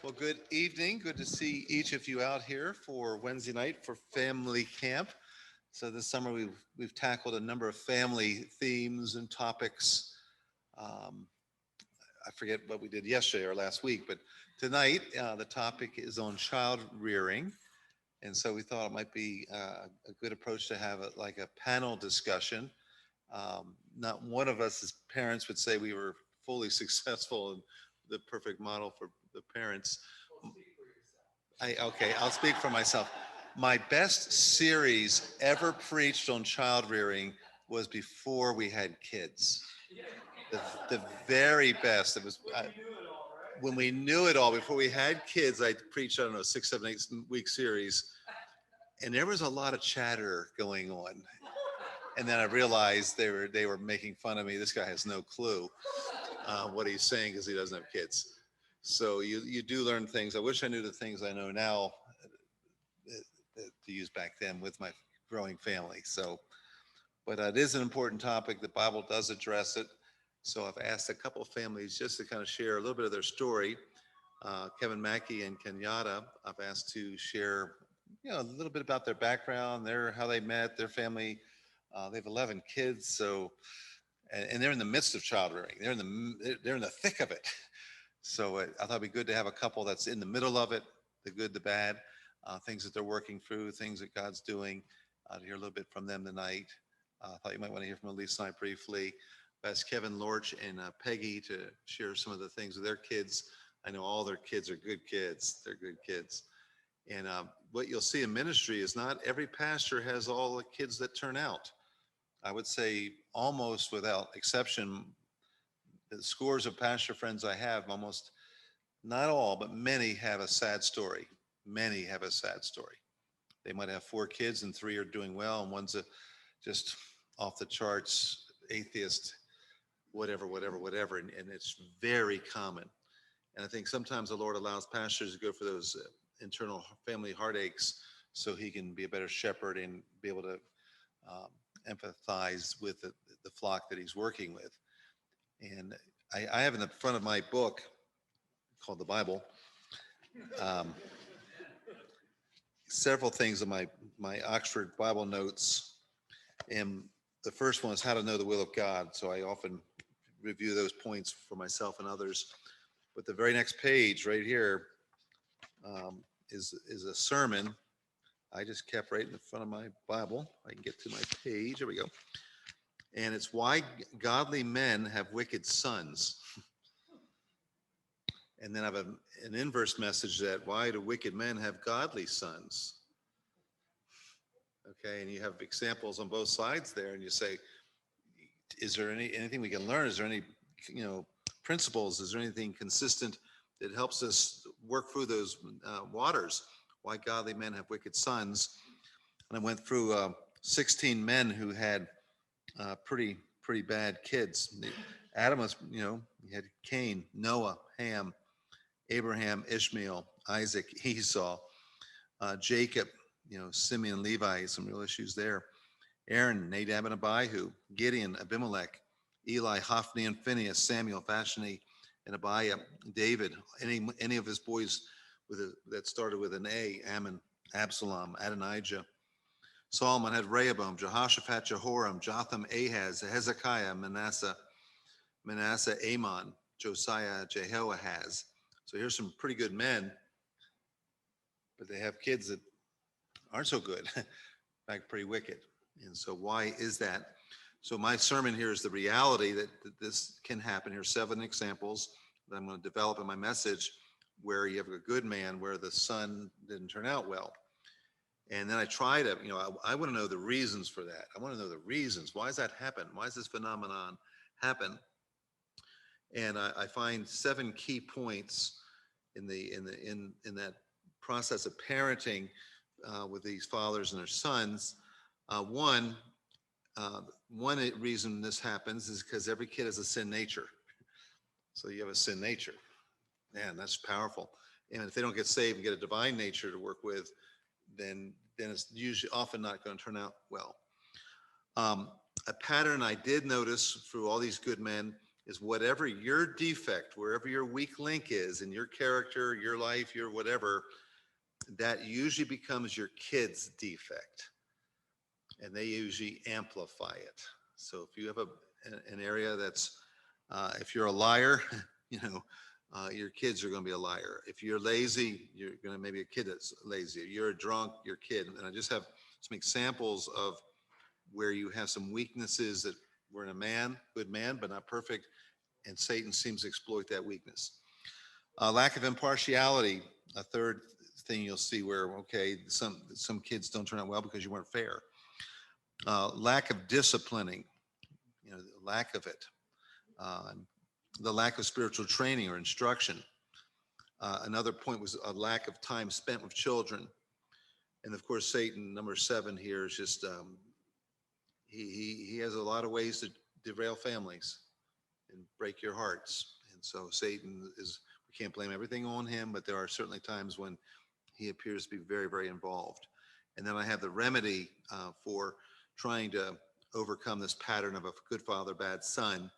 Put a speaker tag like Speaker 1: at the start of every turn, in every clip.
Speaker 1: Well, good evening. Good to see each of you out here for Wednesday night for family camp. So this summer we've tackled a number of family themes and topics. Um, I forget what we did yesterday or last week, but tonight the topic is on child rearing, and so we thought it might be a good approach to have like a panel discussion. Not one of us as parents would say we were fully successful and the perfect model for the parents. Okay, I'll speak for myself. My best series ever preached on child rearing was before we had kids. The, the very best. It was when we knew it all. Before we had kids, I preached, I don't know, 6, 7, 8 week series, and there was a lot of chatter going on. And then I realized they were making fun of me. This guy has no clue what he's saying because he doesn't have kids. So you do learn things. I wish I knew the things I know now to use back then with my growing family. So, but it is an important topic. The Bible does address it. So I've asked a couple of families just to kind of share a little bit of their story. Kevin Mackey and Kenyatta, I've asked to share, a little bit about their background, how they met, their family. They have 11 kids, so and they're in the midst of child rearing. They're in the thick of it. So I thought it'd be good to have a couple that's in the middle of it, the good, the bad, things that they're working through, things that God's doing. To hear a little bit from them tonight. I thought you might want to hear from Elise and I briefly. I've asked Kevin Lorch and Peggy to share some of the things with their kids. I know all their kids are good kids. They're good kids. And what you'll see in ministry is not every pastor has all the kids that turn out. I would say almost without exception, the scores of pastor friends I have, almost not all, but many have a sad story. Many have a sad story. They might have 4 kids and 3 are doing well, and one's just off the charts, atheist, whatever. And it's very common. And I think sometimes the Lord allows pastors to go for those internal family heartaches so he can be a better shepherd and be able to empathize with the flock that he's working with. And I have in the front of my book called the Bible several things in my Oxford Bible notes. And the first one is how to know the will of God. So I often review those points for myself and others. But the very next page right here is a sermon I just kept right in the front of my Bible. I can get to my page. There we go. And it's why godly men have wicked sons. And then I have an inverse message that why do wicked men have godly sons? Okay, and you have examples on both sides there, and you say, is there anything we can learn? Is there any principles? Is there anything consistent that helps us work through those waters? Why godly men have wicked sons? And I went through 16 men who had pretty bad kids. Adam was, he had Cain, Noah, Ham, Abraham, Ishmael, Isaac, Esau, Jacob, Simeon, Levi, some real issues there. Aaron, Nadab, and Abihu, Gideon, Abimelech, Eli, Hophni, and Phinehas, Samuel, Vashti, and Abiah, David, any of his boys that started with an A, Ammon, Absalom, Adonijah. Solomon had Rehoboam, Jehoshaphat, Jehoram, Jotham, Ahaz, Hezekiah, Manasseh, Amon, Josiah, Jehoahaz. So here's some pretty good men, but they have kids that aren't so good, in fact, pretty wicked. And so why is that? So my sermon here is the reality that this can happen. Here's 7 examples that I'm going to develop in my message where you have a good man where the son didn't turn out well. And then I try to, I want to know the reasons for that. I want to know the reasons. Why does that happen? Why does this phenomenon happen? And I find 7 key points in that process of parenting with these fathers and their sons. One reason this happens is because every kid has a sin nature. So you have a sin nature. Man, that's powerful. And if they don't get saved and get a divine nature to work with, then it's usually often not going to turn out well. A pattern I did notice through all these good men is whatever your defect, wherever your weak link is in your character, your life, your whatever, that usually becomes your kid's defect, and they usually amplify it. So if you have an area that's, if you're a liar, you know, your kids are going to be a liar. If you're lazy, you're going to maybe a kid that's lazy. If you're a drunk, your kid. And I just have some examples of where you have some weaknesses that we're in a man, good man, but not perfect, and Satan seems to exploit that weakness. Lack of impartiality, a third thing you'll see where, okay, some kids don't turn out well because you weren't fair. Lack of disciplining, you know, lack of it. Uh, the lack of spiritual training or instruction. Another point was a lack of time spent with children. And of course, Satan, number 7 here, is just he has a lot of ways to derail families and break your hearts. And so Satan is, we can't blame everything on him, but there are certainly times when he appears to be very, very involved. And then I have the remedy for trying to overcome this pattern of a good father, bad son.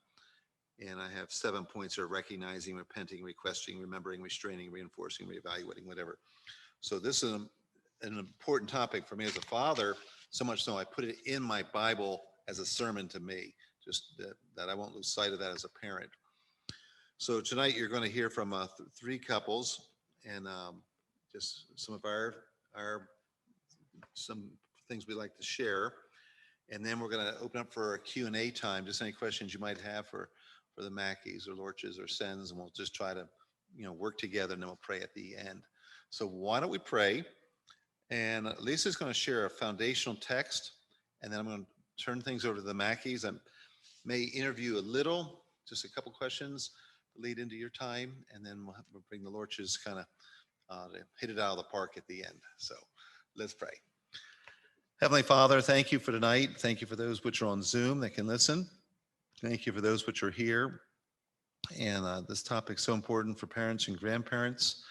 Speaker 1: And I have 7 points: are recognizing, repenting, requesting, remembering, restraining, reinforcing, reevaluating, whatever. So this is an important topic for me as a father, so much so I put it in my Bible as a sermon to me, just that I won't lose sight of that as a parent. So tonight you're going to hear from 3 couples, and just some of our some things we like to share. And then we're going to open up for a Q&A time, just any questions you might have for the Mackeys or Lorches or Sens, and we'll just try to, work together, and then we'll pray at the end. So why don't we pray? And Lisa's going to share a foundational text, and then I'm going to turn things over to the Mackeys. I may interview a little, just a couple questions to lead into your time, and then we'll bring the Lorches kind of to hit it out of the park at the end. So let's pray. Heavenly Father, thank you for tonight. Thank you for those which are on Zoom that can listen. Thank you for those which are here. And this topic is so important for parents and grandparents.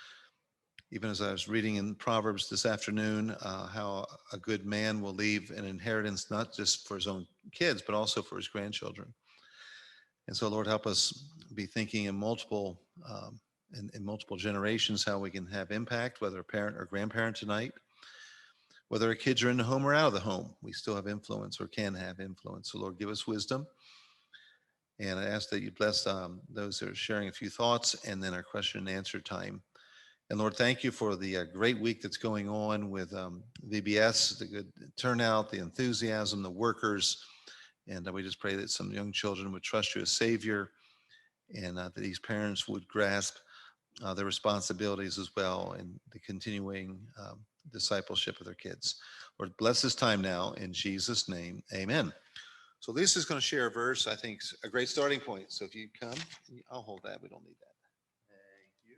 Speaker 1: Even as I was reading in Proverbs this afternoon, how a good man will leave an inheritance not just for his own kids, but also for his grandchildren. And so, Lord, help us be thinking in multiple generations how we can have impact, whether a parent or grandparent tonight. Whether our kids are in the home or out of the home, we still have influence or can have influence. So, Lord, give us wisdom. And I ask that you bless those that are sharing a few thoughts, and then our question and answer time. And Lord, thank you for the great week that's going on with VBS, the good turnout, the enthusiasm, the workers. And we just pray that some young children would trust you as Savior, and that these parents would grasp their responsibilities as well in the continuing discipleship of their kids. Lord, bless this time now in Jesus' name. Amen. So Lisa's going to share a verse, I think, a great starting point. So if you come, I'll hold that. We don't need that. Thank you.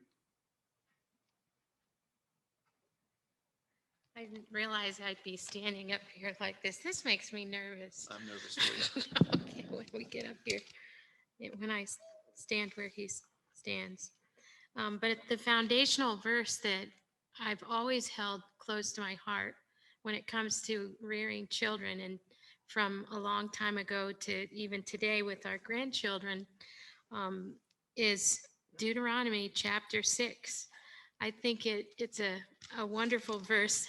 Speaker 2: I didn't realize I'd be standing up here like this. This makes me nervous.
Speaker 1: I'm nervous for you.
Speaker 2: Okay, when we get up here, when I stand where he stands. But the foundational verse that I've always held close to my heart when it comes to rearing children, and from a long time ago to even today with our grandchildren, is Deuteronomy chapter 6. I think it's a wonderful verse.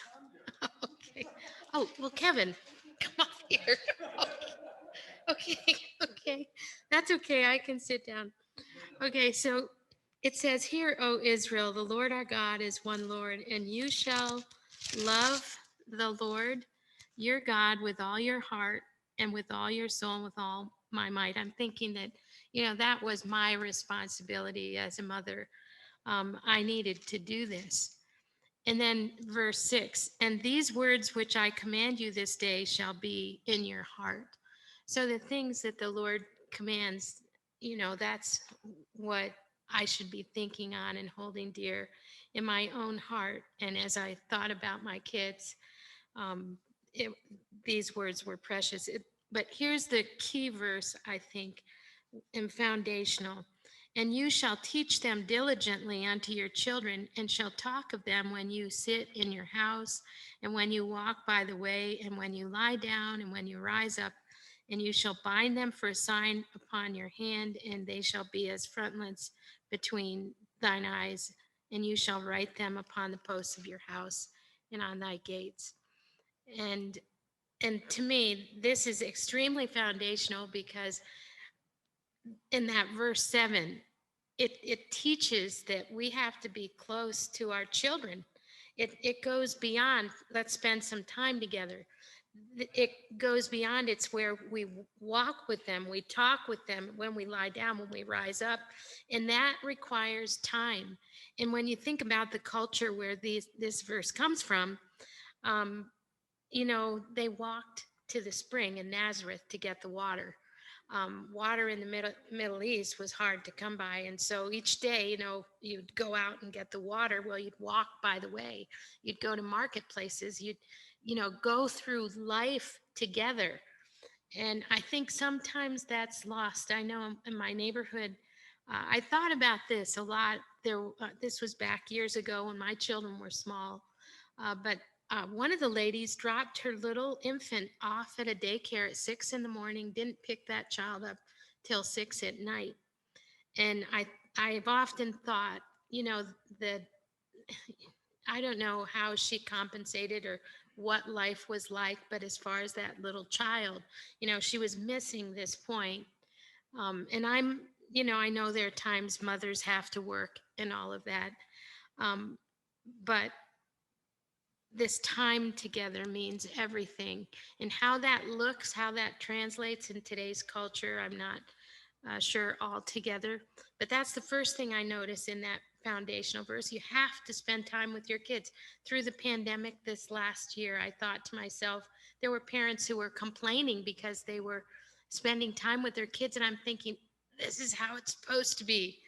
Speaker 2: Okay. Oh, well, Kevin, come up here. Okay, okay. That's okay. I can sit down. Okay, so it says, "Hear, O Israel, the Lord our God is one Lord, and you shall love the Lord your God with all your heart and with all your soul and with all my might." I'm thinking that, that was my responsibility as a mother. I needed to do this. And then verse 6, "And these words which I command you this day shall be in your heart." So the things that the Lord commands, that's what I should be thinking on and holding dear in my own heart. And as I thought about my kids, um, these words were precious. But here's the key verse, I think, and foundational. "And you shall teach them diligently unto your children, and shall talk of them when you sit in your house, and when you walk by the way, and when you lie down, and when you rise up, and you shall bind them for a sign upon your hand, and they shall be as frontlets between thine eyes, and you shall write them upon the posts of your house and on thy gates. And and to me, this is extremely foundational because in that verse 7, it teaches that we have to be close to our children. It goes beyond, let's spend some time together. It goes beyond, it's where we walk with them, we talk with them when we lie down, when we rise up, and that requires time. And when you think about the culture where this verse comes from, um, they walked to the spring in Nazareth to get the water. Water in the Middle East was hard to come by. And so each day, you'd go out and get the water. Well, you'd walk by the way. You'd go to marketplaces. You'd, go through life together. And I think sometimes that's lost. I know in my neighborhood, I thought about this a lot. This was back years ago when my children were small. But one of the ladies dropped her little infant off at a daycare at 6 in the morning, didn't pick that child up till 6 at night. And I've often thought, that I don't know how she compensated or what life was like, but as far as that little child, she was missing this point. And I know there are times mothers have to work and all of that. Um, but this time together means everything. And how that looks, how that translates in today's culture, I'm not sure altogether. But that's the first thing I notice in that foundational verse. You have to spend time with your kids. Through the pandemic this last year, I thought to myself, there were parents who were complaining because they were spending time with their kids. And I'm thinking, this is how it's supposed to be.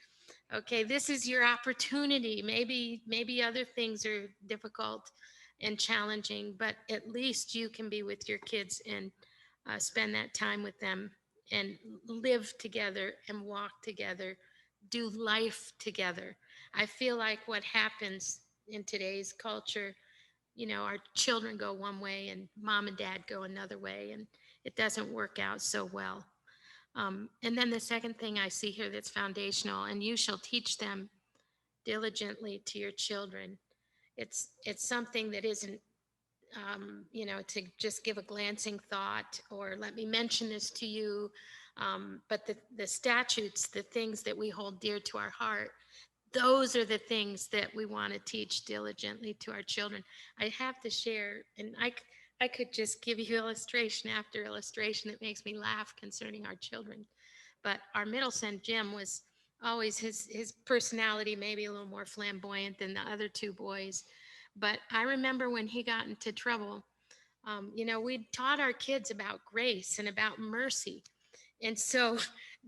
Speaker 2: Okay, this is your opportunity. Maybe other things are difficult and challenging, but at least you can be with your kids and spend that time with them and live together and walk together, do life together. I feel like what happens in today's culture, our children go one way and mom and dad go another way, and it doesn't work out so well. And then the second thing I see here that's foundational, and you shall teach them diligently to your children. It's something that isn't, to just give a glancing thought or let me mention this to you. But the statutes, the things that we hold dear to our heart, those are the things that we want to teach diligently to our children. I have to share, and I could just give you illustration after illustration that makes me laugh concerning our children. But our middle son, Jim, was always his personality, maybe a little more flamboyant than the other two boys. But I remember when he got into trouble, we taught our kids about grace and about mercy. And so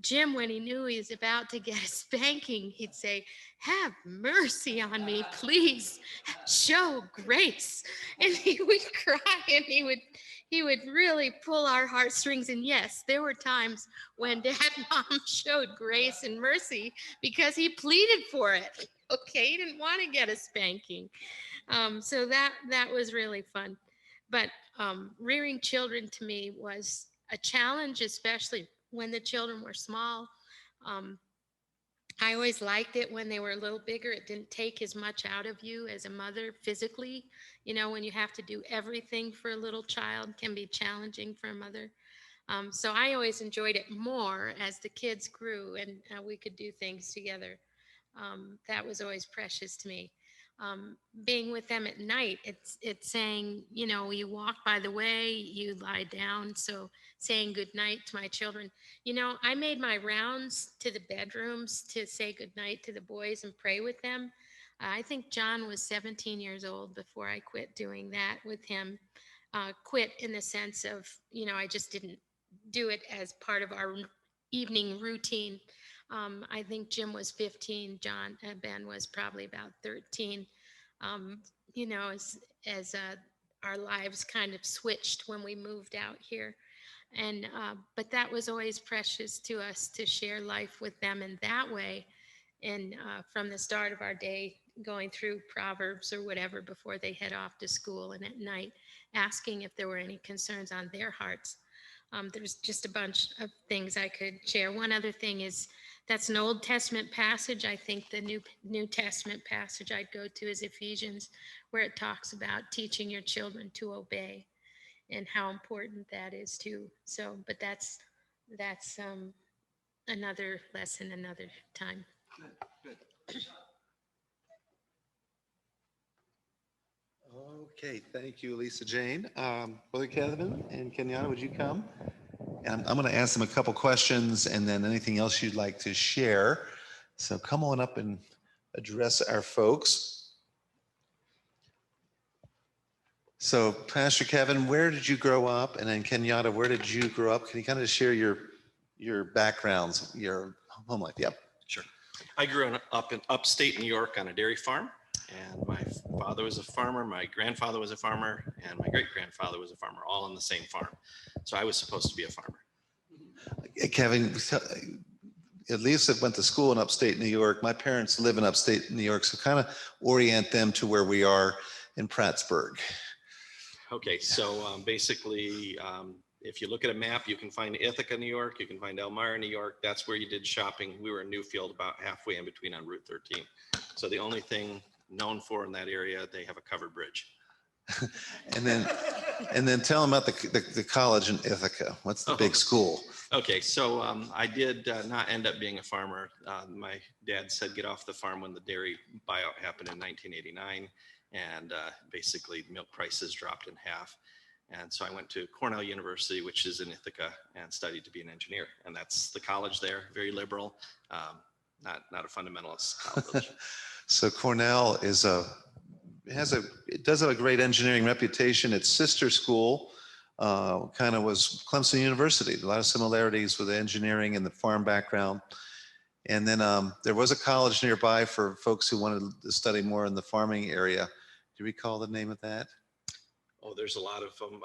Speaker 2: Jim, when he knew he was about to get a spanking, he'd say, "Have mercy on me, please. Show grace." And he would cry and he would really pull our heartstrings. And yes, there were times when Dad and Mom showed grace and mercy because he pleaded for it. Okay, he didn't want to get a spanking. So that was really fun. But rearing children to me was a challenge, especially when the children were small. Um, I always liked it when they were a little bigger. It didn't take as much out of you as a mother physically. When you have to do everything for a little child can be challenging for a mother. So I always enjoyed it more as the kids grew and we could do things together. That was always precious to me. Being with them at night, it's saying, you walk by the way, you lie down. So saying good night to my children. I made my rounds to the bedrooms to say good night to the boys and pray with them. I think John was 17 years old before I quit doing that with him. Quit in the sense of, I just didn't do it as part of our evening routine. I think Jim was 15. Ben was probably about 13. Um, as our lives kind of switched when we moved out here, and but that was always precious to us to share life with them in that way. And from the start of our day, going through Proverbs or whatever before they head off to school, and at night, asking if there were any concerns on their hearts. There's just a bunch of things I could share. One other thing is that's an Old Testament passage. I think the New Testament passage I'd go to is Ephesians, where it talks about teaching your children to obey and how important that is too. So, but that's another lesson, another time.
Speaker 1: Good. Okay, thank you, Lisa Jane. Brother Kevin and Kenyatta, would you come? And I'm going to ask them a couple questions and then anything else you'd like to share. So come on up and address our folks. So Pastor Kevin, where did you grow up? And then Kenyatta, where did you grow up? Can you kind of share your backgrounds, your home life? Yep.
Speaker 3: Sure. I grew up in upstate New York on a dairy farm, and my father was a farmer, my grandfather was a farmer, and my great-grandfather was a farmer, all on the same farm. So I was supposed to be a farmer.
Speaker 1: Kevin, at least I went to school in upstate New York. My parents live in upstate New York, so kind of orient them to where we are in Prattsburg.
Speaker 3: Okay, so basically, if you look at a map, you can find Ithaca, New York, you can find Elmira, New York. That's where you did shopping. We were in Newfield, about halfway in between on Route 13. So the only thing known for in that area, they have a covered bridge.
Speaker 1: and then tell them about the college in Ithaca. What's the big school?
Speaker 3: Okay, so I did not end up being a farmer. My dad said get off the farm when the dairy buyout happened in 1989, and basically milk prices dropped in half. And so I went to Cornell University, which is in Ithaca, and studied to be an engineer. And that's the college there, very liberal, not a fundamentalist college.
Speaker 1: So Cornell does have a great engineering reputation. Its sister school kind of was Clemson University. A lot of similarities with the engineering and the farm background. And then there was a college nearby for folks who wanted to study more in the farming area. Do you recall the name of that?
Speaker 3: Oh, there's a lot of them.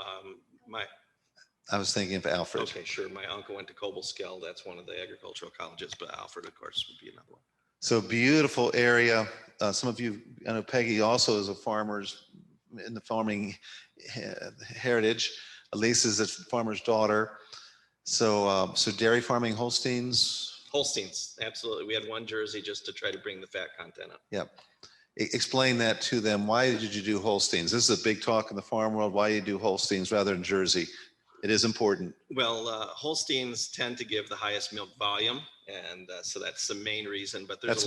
Speaker 1: I was thinking of Alfred.
Speaker 3: Okay, sure. My uncle went to Cobleskill. That's one of the agricultural colleges, but Alfred, of course, would be another one.
Speaker 1: So beautiful area. Some of you, I know Peggy also is a farmer's in the farming heritage. Elise is a farmer's daughter. So dairy farming, Holsteins.
Speaker 3: Holsteins, absolutely. We had one Jersey just to try to bring the fat content up.
Speaker 1: Yep. Explain that to them. Why did you do Holsteins? This is a big talk in the farm world. Why you do Holsteins rather than Jersey? It is important.
Speaker 3: Well, Holsteins tend to give the highest milk volume, and so that's the main reason. But there's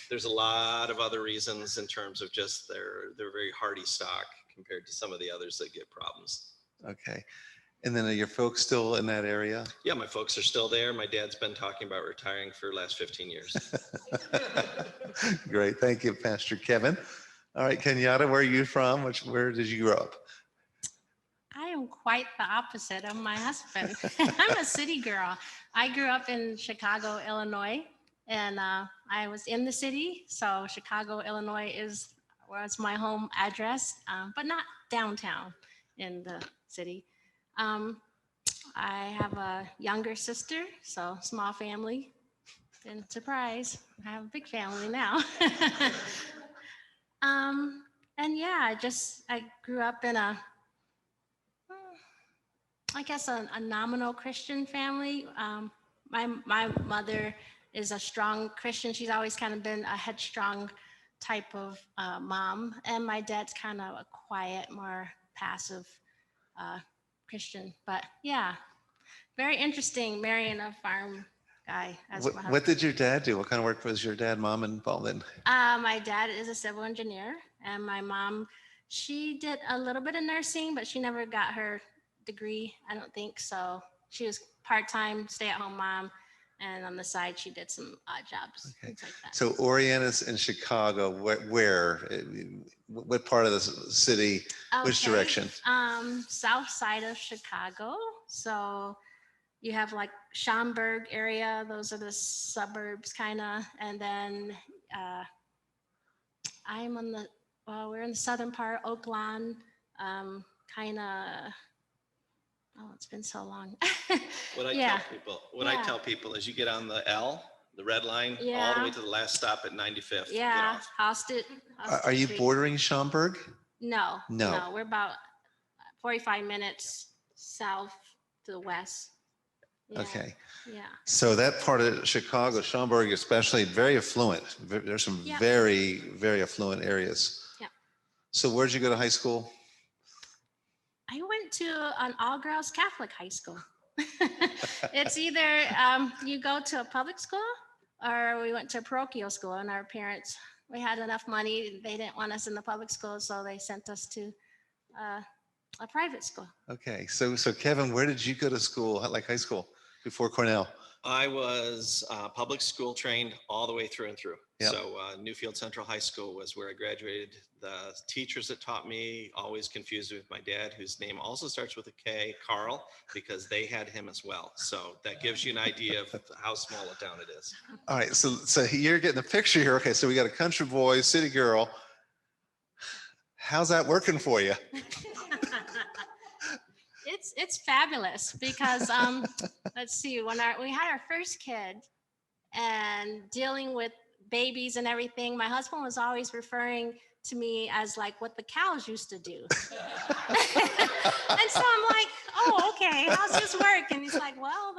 Speaker 3: there's a lot of other reasons in terms of just they're very hardy stock compared to some of the others that get problems.
Speaker 1: Okay. And then are your folks still in that area?
Speaker 3: Yeah, my folks are still there. My dad's been talking about retiring for the last 15 years.
Speaker 1: Great. Thank you, Pastor Kevin. All right, Kenyatta, where are you from? Where did you grow up?
Speaker 4: I am quite the opposite of my husband. I'm a city girl. I grew up in Chicago, Illinois, and I was in the city. So Chicago, Illinois was my home address, but not downtown in the city. I have a younger sister, so small family. And surprise, I have a big family now. And yeah, I grew up in a nominal Christian family. My mother is a strong Christian. She's always kind of been a headstrong type of mom. And my dad's kind of a quiet, more passive Christian. But yeah, very interesting marrying a farm guy.
Speaker 1: What did your dad do? What kind of work was your dad, mom involved in?
Speaker 4: My dad is a civil engineer, and my mom, she did a little bit of nursing, but she never got her degree, I don't think. So she was part-time, stay-at-home mom, and on the side she did some odd jobs, things like that.
Speaker 1: So Orienta's in Chicago. Where? What part of the city? Which direction?
Speaker 4: South side of Chicago. So you have like Schaumburg area. Those are the suburbs, kind of, and then we're in the southern part, Oak Lawn, kind of. Oh, it's been so long.
Speaker 3: What I tell people is you get on the L, the red line, all the way to the last stop at 95th.
Speaker 4: Yeah, Hosted.
Speaker 1: Are you bordering Schaumburg?
Speaker 4: No. We're about 45 minutes south to the west. Yeah,
Speaker 1: Okay.
Speaker 4: Yeah.
Speaker 1: So that part of Chicago, Schaumburg especially, very affluent. There's some
Speaker 4: Yep.
Speaker 1: very, very affluent areas.
Speaker 4: Yep.
Speaker 1: So where'd you go to high school?
Speaker 4: I went to an all-girls Catholic high school. It's either you go to a public school or we went to a parochial school, and our parents, we had enough money. They didn't want us in the public school, so they sent us to a private school.
Speaker 1: Okay. So Kevin, where did you go to school, like high school, before Cornell?
Speaker 3: I was public school trained all the way through and through.
Speaker 1: Yep.
Speaker 3: So Newfield Central High School was where I graduated. The teachers that taught me always confused me with my dad, whose name also starts with a K, Carl, because they had him as well. So that gives you an idea of how small a town it is.
Speaker 1: All right. So you're getting the picture here. Okay. So we got a country boy, city girl. How's that working for you?
Speaker 4: It's fabulous because let's see, when we had our first kid and dealing with babies and everything, my husband was always referring to me as like what the cows used to do. And so I'm like, oh, okay, how's this work? And he's like, well,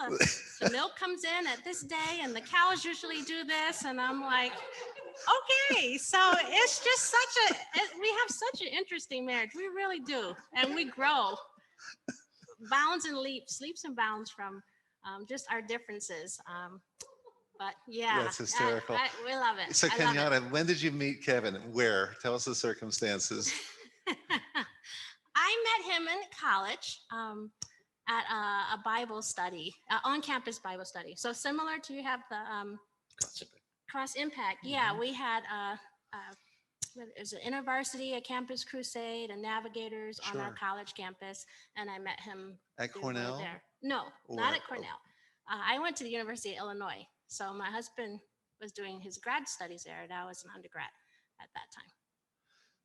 Speaker 4: the milk comes in at this day and the cows usually do this. And I'm like, okay, so it's just we have such an interesting marriage. We really do. And we grow bounds and leaps and bounds from just our differences. But yeah,
Speaker 1: That's hysterical.
Speaker 4: We love it.
Speaker 1: So
Speaker 4: I love it.
Speaker 1: Kenyatta, when did you meet Kevin? Where? Tell us the circumstances.
Speaker 4: I met him in college at a Bible study, on-campus Bible study. So similar to you have the Cross Impact. Yeah, we had it was an InterVarsity, a campus crusade, and Navigators on our
Speaker 1: Sure.
Speaker 4: college campus, and I met him
Speaker 1: At
Speaker 4: through
Speaker 1: Cornell?
Speaker 4: there. No,
Speaker 1: Or-
Speaker 4: not at Cornell. I went to the University of Illinois. So my husband was doing his grad studies there, and I was an undergrad at that time.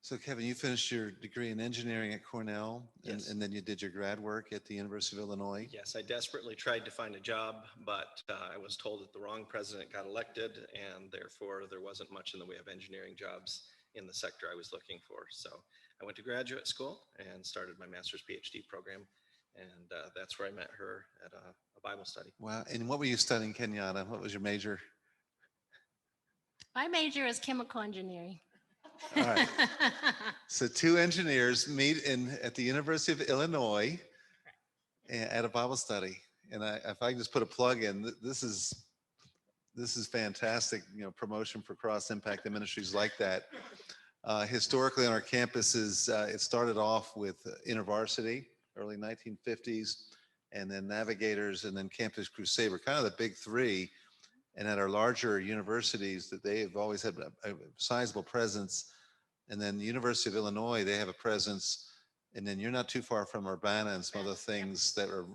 Speaker 1: So Kevin, you finished your degree in engineering at Cornell,
Speaker 3: Yes.
Speaker 1: and then you did your grad work at the University of Illinois.
Speaker 3: Yes, I desperately tried to find a job, but I was told that the wrong president got elected, and therefore there wasn't much in the way of engineering jobs in the sector I was looking for. So I went to graduate school and started my master's PhD program, and that's where I met her at a Bible study.
Speaker 1: Wow. And what were you studying, Kenyatta? What was your major?
Speaker 4: My major is chemical engineering.
Speaker 1: All right. So two engineers meet at the University of Illinois at a Bible study. And if I can just put a plug in, this is fantastic, promotion for Cross Impact and ministries like that. Historically on our campuses, it started off with InterVarsity, early 1950s, and then Navigators, and then Campus Crusade were kind of the big three. And at our larger universities, that they have always had a sizable presence. And then the University of Illinois, they have a presence. And then you're not too far from Urbana and some other things that are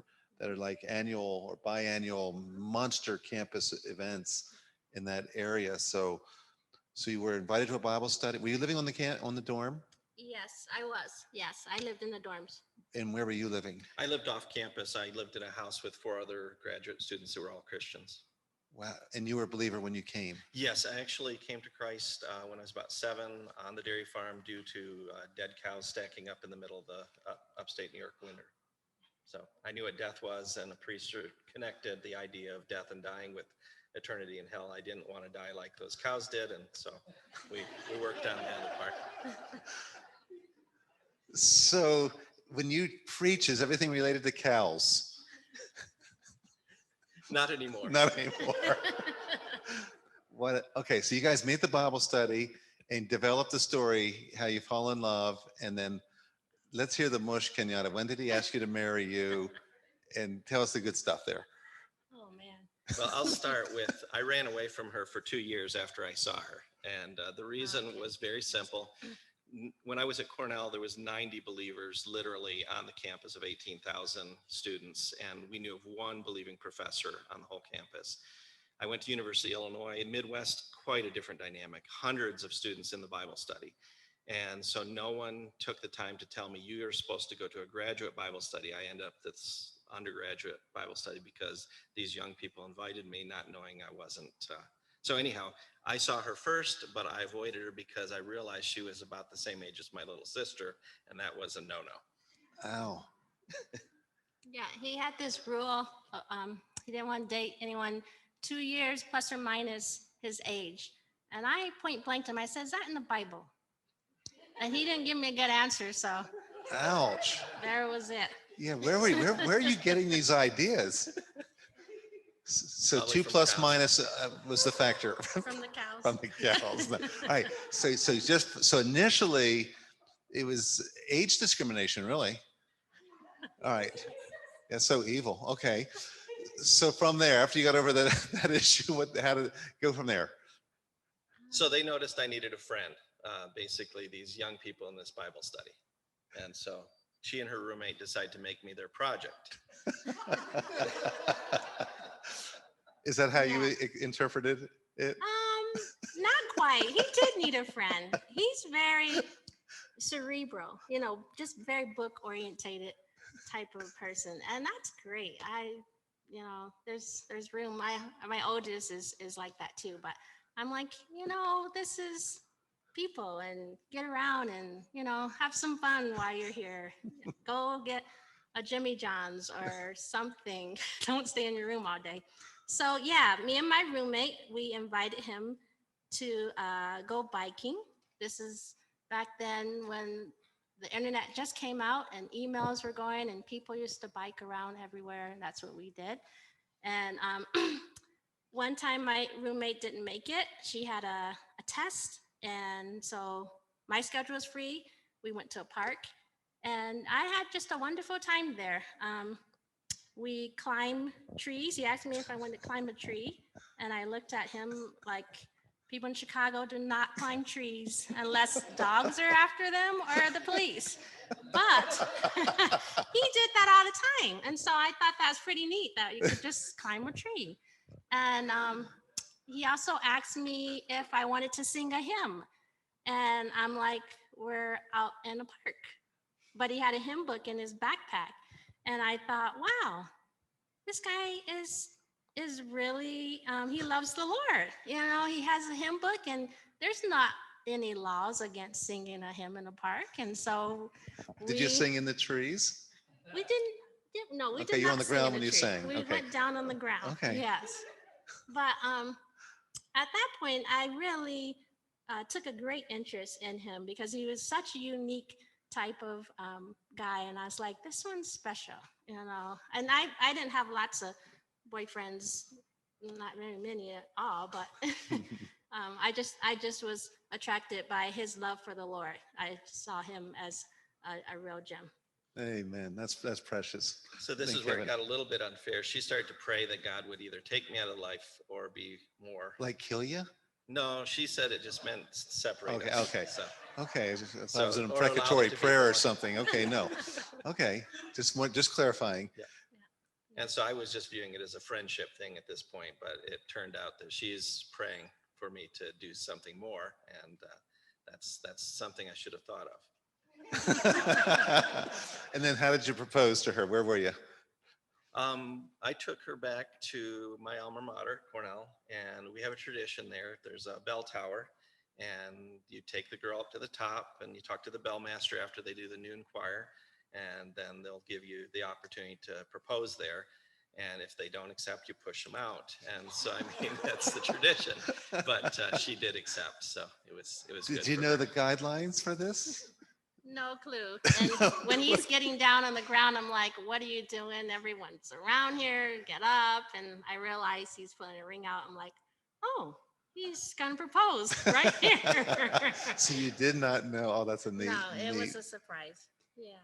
Speaker 1: like annual or biannual monster campus events in that area. So you were invited to a Bible study. Were you living on the dorm?
Speaker 4: Yes, I was. Yes, I lived in the dorms.
Speaker 1: And where were you living?
Speaker 3: I lived off campus. I lived in a house with 4 other graduate students who were all Christians.
Speaker 1: Wow. And you were a believer when you came?
Speaker 3: Yes, I actually came to Christ when I was about 7 on the dairy farm due to dead cows stacking up in the middle of the upstate New York winter. So I knew what death was, and a priest connected the idea of death and dying with eternity in hell. I didn't want to die like those cows did, and so we worked on the other part.
Speaker 1: So when you preach, is everything related to cows?
Speaker 3: Not anymore.
Speaker 1: Not anymore. Okay, so you guys meet the Bible study and develop the story, how you fall in love, and then let's hear the mush, Kenyatta. When did he ask you to marry you? And tell us the good stuff there.
Speaker 4: Oh, man.
Speaker 3: Well, I'll start with, I ran away from her for 2 years after I saw her. And the reason was very simple. When I was at Cornell, there was 90 believers literally on the campus of 18,000 students. And we knew of one believing professor on the whole campus. I went to University of Illinois. In Midwest, quite a different dynamic. Hundreds of students in the Bible study. And so no one took the time to tell me, you're supposed to go to a graduate Bible study. I ended up this undergraduate Bible study because these young people invited me, not knowing I wasn't. So anyhow, I saw her first, but I avoided her because I realized she was about the same age as my little sister, and that was a no-no.
Speaker 1: Ow.
Speaker 4: Yeah, he had this rule. He didn't want to date anyone 2 years plus or minus his age. And I point blank to him, I said, "Is that in the Bible?" And he didn't give me a good answer. So
Speaker 1: Ouch.
Speaker 4: there was it.
Speaker 1: Yeah, where are you getting these ideas? So
Speaker 3: Probably
Speaker 1: two
Speaker 3: from
Speaker 1: plus
Speaker 3: cows.
Speaker 1: minus was the factor
Speaker 4: From the cows.
Speaker 1: from the cows. All right. So initially it was age discrimination, really. All right. Yeah, so evil. Okay. So from there, after you got over that issue, how did it go from there?
Speaker 3: So they noticed I needed a friend, basically these young people in this Bible study. And so she and her roommate decided to make me their project.
Speaker 1: Is that how you
Speaker 4: Yeah.
Speaker 1: interpreted it?
Speaker 4: Not quite. He did need a friend. He's very cerebral, just very book orientated type of person, and that's great. There's room. My oldest is like that too, but I'm like, this is people, and get around and have some fun while you're here. Go get a Jimmy John's or something. Don't stay in your room all day. So yeah, me and my roommate, we invited him to go biking. This is back then when the internet just came out and emails were going and people used to bike around everywhere, and that's what we did. And one time my roommate didn't make it. She had a test, and so my schedule was free. We went to a park, and I had just a wonderful time there. We climbed trees. He asked me if I wanted to climb a tree, and I looked at him like, people in Chicago do not climb trees unless dogs are after them or the police. But he did that all the time. And so I thought that was pretty neat that you could just climb a tree. And he also asked me if I wanted to sing a hymn. And I'm like, we're out in a park. But he had a hymn book in his backpack. And I thought, wow, this guy is really he loves the Lord. He has a hymn book, and there's not any laws against singing a hymn in a park. And so
Speaker 1: Did you sing in the trees?
Speaker 4: we didn't. No, we
Speaker 1: Okay,
Speaker 4: did
Speaker 1: you're
Speaker 4: not
Speaker 1: on the
Speaker 4: sing in
Speaker 1: ground
Speaker 4: the
Speaker 1: when you
Speaker 4: tree.
Speaker 1: sang.
Speaker 4: We
Speaker 1: Okay.
Speaker 4: went down on the ground.
Speaker 1: Okay.
Speaker 4: Yes, but at that point, I really took a great interest in him because he was such a unique type of guy, and I was like, this one's special. And I didn't have lots of boyfriends, not very many at all, but I just was attracted by his love for the Lord. I saw him as a real gem.
Speaker 1: Amen. That's precious.
Speaker 3: So this
Speaker 1: Thank
Speaker 3: is where
Speaker 1: Kevin.
Speaker 3: it got a little bit unfair. She started to pray that God would either take me out of life or be more.
Speaker 1: Like kill you?
Speaker 3: No, she said it just meant separate
Speaker 1: Okay,
Speaker 3: us.
Speaker 1: okay.
Speaker 3: So,
Speaker 1: Okay, I thought it was an
Speaker 3: or allow
Speaker 1: imprecatory
Speaker 3: it to be
Speaker 1: prayer or
Speaker 3: more.
Speaker 1: something. Okay, no. Okay, just clarifying.
Speaker 3: Yeah. And so I was just viewing it as a friendship thing at this point, but it turned out that she's praying for me to do something more, and that's something I should have thought of.
Speaker 1: And then how did you propose to her? Where were you?
Speaker 3: I took her back to my alma mater, Cornell, and we have a tradition there. There's a bell tower, and you take the girl up to the top, and you talk to the bellmaster after they do the noon choir, and then they'll give you the opportunity to propose there. And if they don't accept, you push them out. And so, I mean, that's the tradition. But she did accept, so it was good.
Speaker 1: Did you
Speaker 3: for
Speaker 1: know
Speaker 3: her.
Speaker 1: the guidelines for this?
Speaker 4: No clue. And when he's getting down on the ground, I'm like, what are you doing? Everyone's around here. Get up. And I realize he's pulling a ring out. I'm like, oh, he's going to propose right here.
Speaker 1: So you did not know. Oh, that's a neat.
Speaker 4: No, it was
Speaker 1: neat.
Speaker 4: a surprise. Yeah.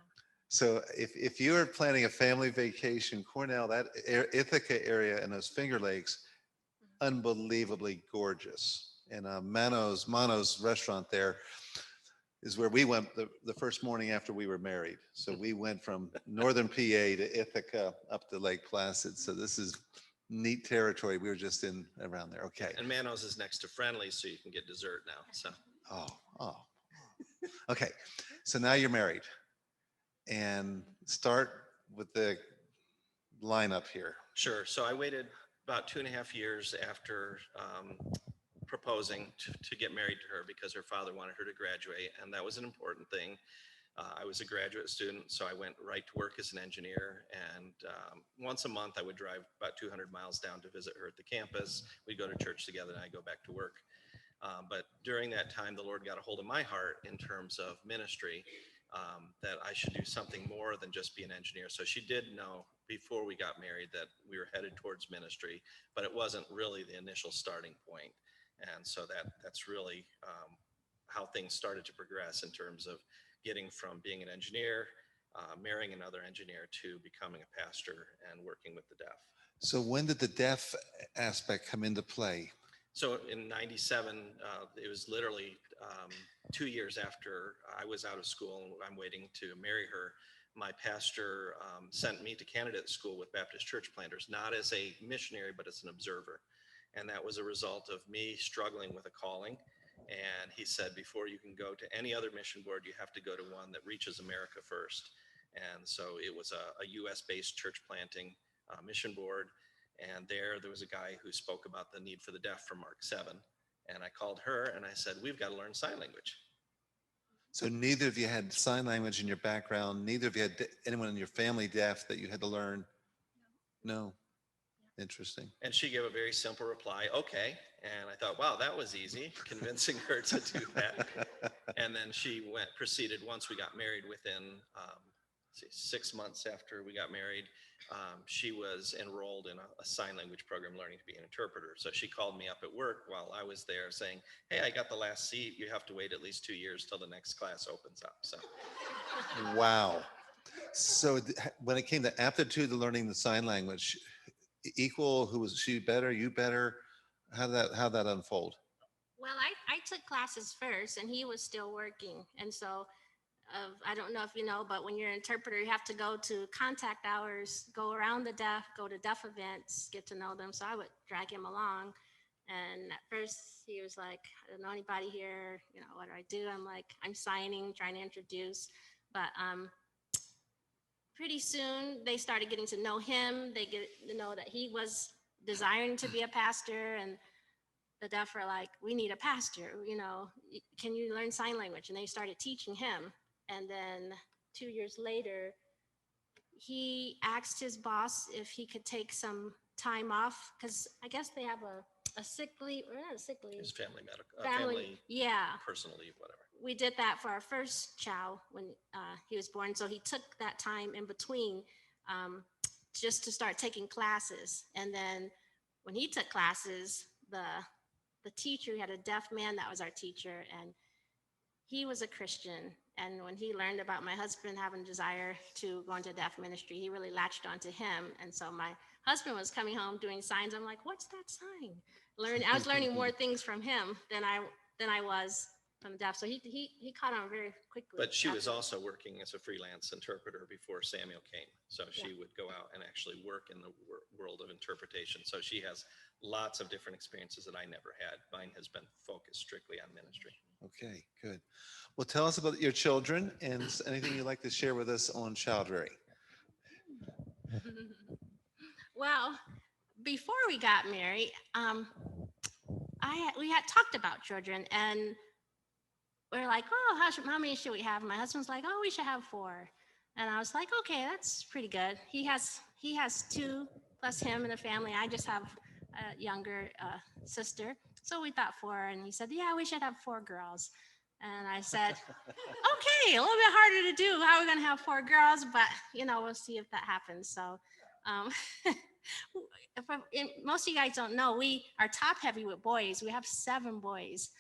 Speaker 1: So if you are planning a family vacation, Cornell, that Ithaca area and those Finger Lakes, unbelievably gorgeous. And Mano's restaurant there is where we went the first morning after we were married. So we went from northern PA to Ithaca up to Lake Placid. So this is neat territory. We were just in around there. Okay.
Speaker 3: And Manos is next to Friendly, so you can get dessert now. So
Speaker 1: Oh. Okay. So now you're married. And start with the lineup here.
Speaker 3: sure. So I waited about 2.5 years after proposing to get married to her because her father wanted her to graduate, and that was an important thing. I was a graduate student, so I went right to work as an engineer. And once a month, I would drive about 200 miles down to visit her at the campus. We'd go to church together, and I'd go back to work. But during that time, the Lord got a hold of my heart in terms of ministry, that I should do something more than just be an engineer. So she did know before we got married that we were headed towards ministry, but it wasn't really the initial starting point. And so that's really how things started to progress in terms of getting from being an engineer, marrying another engineer, to becoming a pastor and working with the deaf.
Speaker 1: So when did the deaf aspect come into play?
Speaker 3: So in '97, it was literally 2 years after I was out of school and I'm waiting to marry her. My pastor sent me to candidate school with Baptist church planters, not as a missionary, but as an observer. And that was a result of me struggling with a calling. And he said, before you can go to any other mission board, you have to go to one that reaches America first. And so it was a US based church planting mission board. And there was a guy who spoke about the need for the deaf from Mark 7. And I called her and I said, we've got to learn sign language.
Speaker 1: So neither of you had sign language in your background. Neither of you had anyone in your family deaf that you had to learn. No. Interesting.
Speaker 3: And she gave a very simple reply, okay. And I thought, wow, that was easy, convincing her to do that. And then she proceeded, once we got married, within 6 months after we got married, she was enrolled in a sign language program learning to be an interpreter. So she called me up at work while I was there saying, hey, I got the last seat. You have to wait at least 2 years till the next class opens up. So.
Speaker 1: Wow. So when it came to aptitude to learning the sign language, equal, who was she better, you better? How'd that unfold?
Speaker 4: Well, I took classes first and he was still working. And so I don't know if you know, but when you're an interpreter, you have to go to contact hours, go around the deaf, go to deaf events, get to know them. So I would drag him along. And at first he was like, I don't know anybody here. You know, what do I do? I'm like, I'm signing, trying to introduce. But pretty soon they started getting to know him. They get to know that he was desiring to be a pastor, and the deaf are like, we need a pastor, you know, can you learn sign language? And they started teaching him. And then 2 years later, he asked his boss if he could take some time off, because I guess they have a sick leave, or not a sick leave.
Speaker 3: His family family
Speaker 4: yeah,
Speaker 3: personal leave, whatever.
Speaker 4: We did that for our first child when he was born. So he took that time in between just to start taking classes. And then when he took classes, the teacher, we had a deaf man that was our teacher, and he was a Christian. And when he learned about my husband having a desire to go into deaf ministry, he really latched onto him. And so my husband was coming home doing signs. I'm like, what's that sign? I was learning more things from him than I was from the deaf. So he caught on very quickly.
Speaker 3: But she was also working as a freelance interpreter before Samuel came. So she would go out and actually work in the world of interpretation. So she has lots of different experiences that I never had. Mine has been focused strictly on ministry.
Speaker 1: Okay, good. Well, tell us about your children and anything you'd like to share with us on child rearing.
Speaker 4: Well, before we got married, we had talked about children, and we're like, oh, how many should we have? My husband's like, oh, we should have 4. And I was like, okay, that's pretty good. He has 2 plus him in the family. I just have a younger sister. So we thought 4. And he said, yeah, we should have 4 girls. And I said, okay, a little bit harder to do. How are we going to have 4 girls? But, you know, we'll see if that happens. So most of you guys don't know, we are top heavy with boys. We have 7 boys.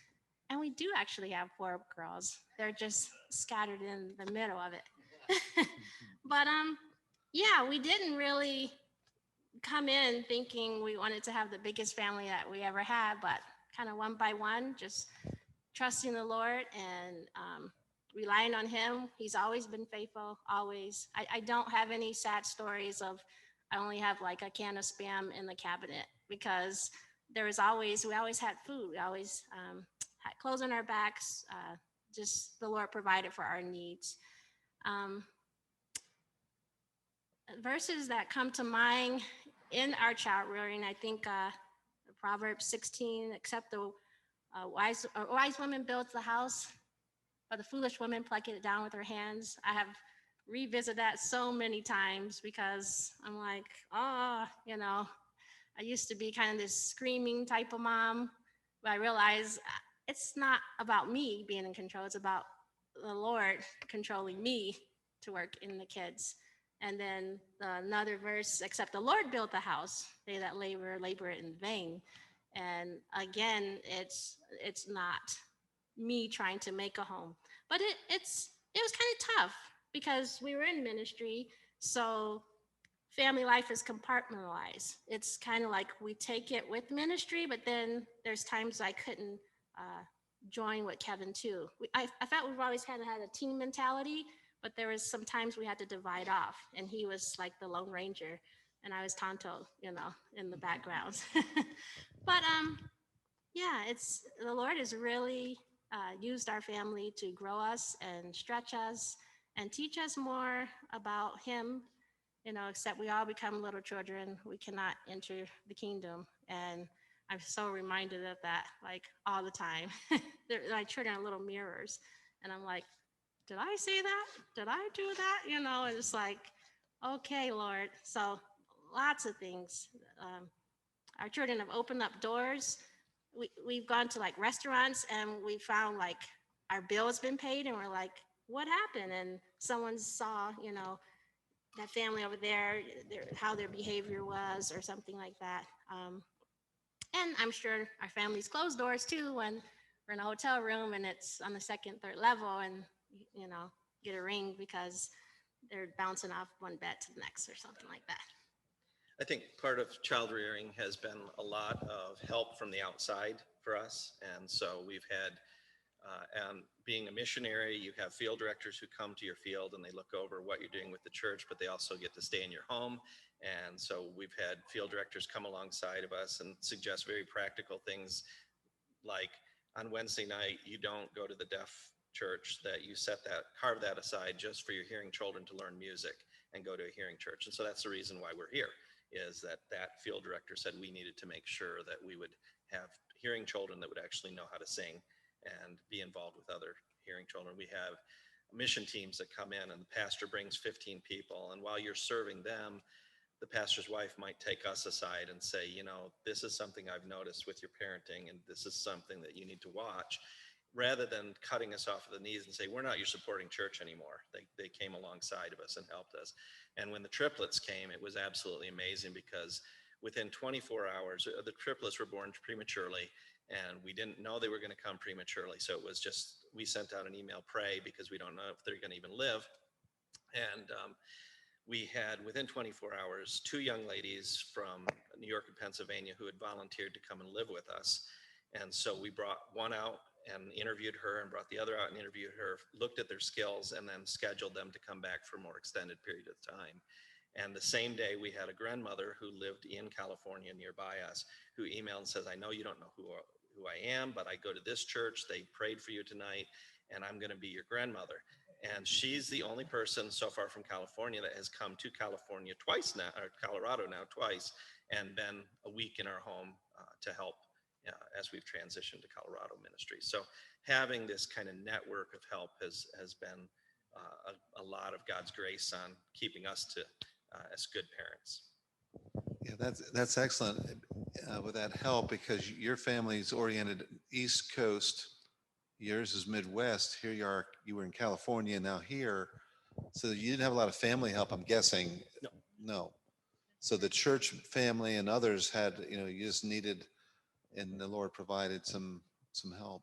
Speaker 4: And we do actually have 4 girls. They're just scattered in the middle of it. But yeah, we didn't really come in thinking we wanted to have the biggest family that we ever had, but kind of one by one, just trusting the Lord and relying on him. He's always been faithful, always. I don't have any sad stories of I only have like a can of Spam in the cabinet, because we always had food. We always had clothes on our backs. Just the Lord provided for our needs. Verses that come to mind in our child rearing, I think Proverbs 16, except the wise woman builds the house, but the foolish woman plucking it down with her hands. I have revisited that so many times because I'm like, oh, I used to be kind of this screaming type of mom, but I realized it's not about me being in control. It's about the Lord controlling me to work in the kids. And then another verse, except the Lord built the house, they that labor in vain. And again, it's not me trying to make a home, but it was kind of tough because we were in ministry, so family life is compartmentalized. It's kind of like we take it with ministry, but then there's times I couldn't join with Kevin too. I felt we've always kind of had a team mentality, but there was some times we had to divide off, and he was like the Lone Ranger, and I was Tonto, in the background. But yeah, it's the Lord has really used our family to grow us and stretch us and teach us more about Him. Except we all become little children, we cannot enter the kingdom. And I'm so reminded of that, like all the time. My children are little mirrors, and I'm like, did I say that? Did I do that? And it's like, okay, Lord. So lots of things. Our children have opened up doors. We've gone to like restaurants, and we found like our bill has been paid, and we're like, what happened? And someone saw, that family over there, how their behavior was or something like that. And I'm sure our families close doors too when we're in a hotel room and it's on the second, third level, and get a ring because they're bouncing off one bed to the next or something like that.
Speaker 3: I think part of child rearing has been a lot of help from the outside for us. And so we've had, and being a missionary, you have field directors who come to your field and they look over what you're doing with the church, but they also get to stay in your home. And so we've had field directors come alongside of us and suggest very practical things like on Wednesday night, you don't go to the deaf church, that you carve that aside just for your hearing children to learn music and go to a hearing church. And so that's the reason why we're here, is that field director said we needed to make sure that we would have hearing children that would actually know how to sing and be involved with other hearing children. We have mission teams that come in, and the pastor brings 15 people. And while you're serving them, the pastor's wife might take us aside and say, this is something I've noticed with your parenting, and this is something that you need to watch, rather than cutting us off at the knees and say, we're not your supporting church anymore. They came alongside of us and helped us. And when the triplets came, it was absolutely amazing, because within 24 hours, the triplets were born prematurely, and we didn't know they were going to come prematurely. So it was just, we sent out an email, pray, because we don't know if they're going to even live. And we had, within 24 hours, 2 young ladies from New York and Pennsylvania who had volunteered to come and live with us. And so we brought one out and interviewed her, and brought the other out and interviewed her, looked at their skills, and then scheduled them to come back for a more extended period of time. And the same day, we had a grandmother who lived in California nearby us who emailed and says, I know you don't know who I am, but I go to this church. They prayed for you tonight, and I'm going to be your grandmother. And she's the only person so far from California that has come to California twice now, or Colorado now twice, and been a week in our home to help as we've transitioned to Colorado ministry. So having this kind of network of help has been a lot of God's grace on keeping us as good parents.
Speaker 1: Yeah, that's excellent with that help, because your family's oriented East Coast, yours is Midwest. Here you were in California, now here. So you didn't have a lot of family help, I'm guessing. No. So the church family and others had, you just needed, and the Lord provided some help.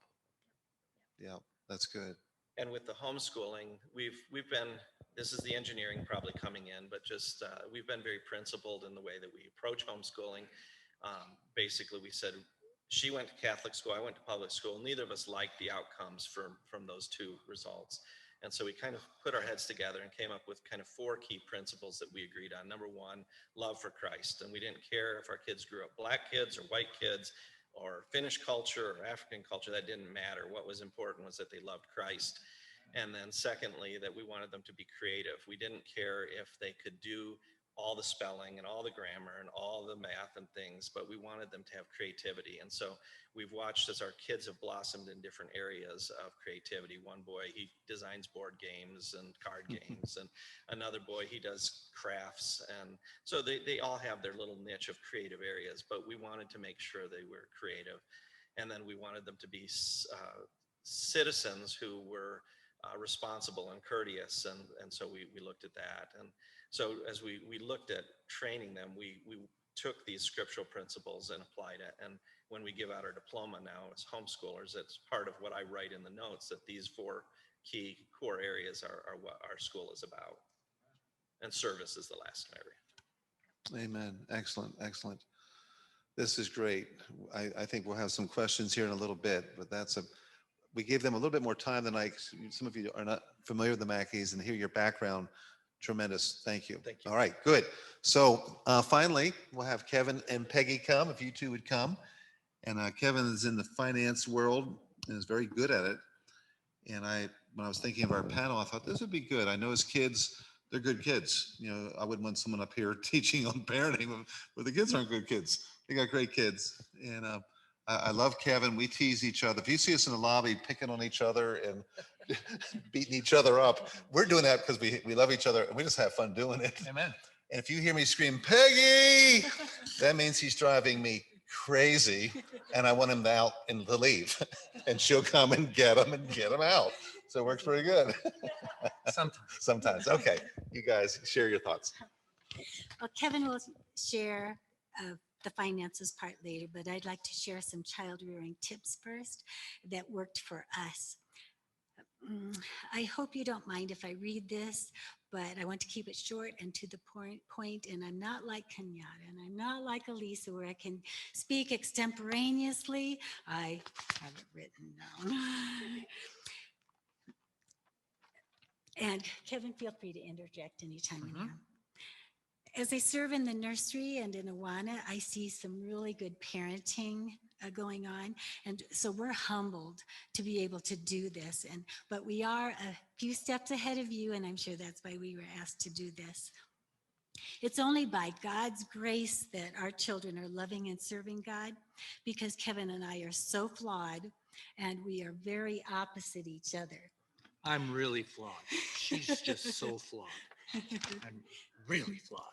Speaker 1: Yeah, that's good.
Speaker 3: And with the homeschooling, we've been, this is the engineering probably coming in, but just we've been very principled in the way that we approach homeschooling. Basically, we said, she went to Catholic school, I went to public school. Neither of us liked the outcomes from those 2 results. And so we kind of put our heads together and came up with kind of 4 key principles that we agreed on. Number 1, love for Christ. And we didn't care if our kids grew up black kids or white kids or Finnish culture or African culture. That didn't matter. What was important was that they loved Christ. And then secondly, that we wanted them to be creative. We didn't care if they could do all the spelling and all the grammar and all the math and things, but we wanted them to have creativity. And so we've watched as our kids have blossomed in different areas of creativity. One boy, he designs board games and card games, and another boy, he does crafts. And so they all have their little niche of creative areas, but we wanted to make sure they were creative. And then we wanted them to be citizens who were responsible and courteous. And so we looked at that. And so as we looked at training them, we took these scriptural principles and applied it. And when we give out our diploma now as homeschoolers, it's part of what I write in the notes, that these 4 key core areas are what our school is about. And service is the last area.
Speaker 1: Amen. Excellent. Excellent. This is great. I think we'll have some questions here in a little bit, but we gave them a little bit more time than some of you are not familiar with the Mackeys and hear your background. Tremendous. Thank you.
Speaker 3: Thank you.
Speaker 1: All right, good. So finally, we'll have Kevin and Peggy come, if you two would come. And Kevin is in the finance world and is very good at it. And when I was thinking of our panel, I thought this would be good. I know his kids, they're good kids. You know, I wouldn't want someone up here teaching on parenting where the kids aren't good kids. They got great kids. And I love Kevin. We tease each other. If you see us in the lobby picking on each other and beating each other up, we're doing that because we love each other and we just have fun doing it.
Speaker 5: Amen.
Speaker 1: And if you hear me scream, Peggy, that means he's driving me crazy and I want him out and to leave. And she'll come and get him out. So it works pretty good. Sometimes. Okay. You guys share your thoughts.
Speaker 6: Well, Kevin will share the finances part later, but I'd like to share some child rearing tips first that worked for us. I hope you don't mind if I read this, but I want to keep it short and to the point. And I'm not like Kenyatta, and I'm not like Elisa, where I can speak extemporaneously. I have it written down. And Kevin, feel free to interject anytime you want. As I serve in the nursery and in Awana, I see some really good parenting going on. And so we're humbled to be able to do this. But we are a few steps ahead of you, and I'm sure that's why we were asked to do this. It's only by God's grace that our children are loving and serving God, because Kevin and I are so flawed, and we are very opposite each other.
Speaker 5: I'm really flawed. She's just so flawed. I'm really flawed.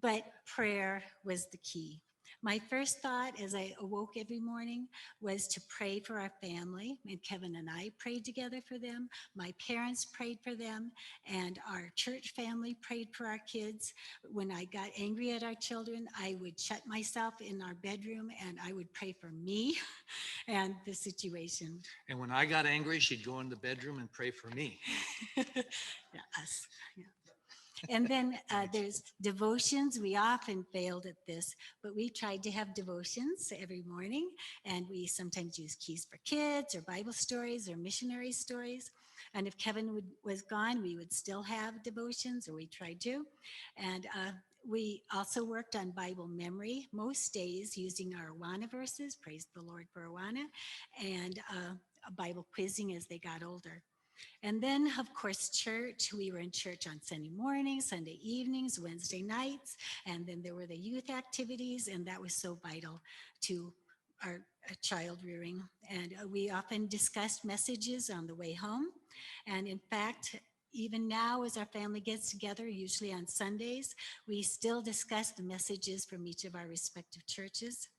Speaker 6: But prayer was the key. My first thought as I awoke every morning was to pray for our family, and Kevin and I prayed together for them. My parents prayed for them, and our church family prayed for our kids. When I got angry at our children, I would shut myself in our bedroom and I would pray for me and the situation.
Speaker 5: And when I got angry, she'd go in the bedroom and pray for me.
Speaker 6: Yeah, us. Yeah. And then there's devotions. We often failed at this, but we tried to have devotions every morning. And we sometimes use Keys for Kids or Bible stories or missionary stories. And if Kevin was gone, we would still have devotions, or we tried to. And we also worked on Bible memory most days using our Awana verses, praise the Lord for Awana, and Bible quizzing as they got older. And then, of course, church. We were in church on Sunday mornings, Sunday evenings, Wednesday nights, and then there were the youth activities, and that was so vital to our child rearing. And we often discussed messages on the way home. And in fact, even now, as our family gets together, usually on Sundays, we still discuss the messages from each of our respective churches.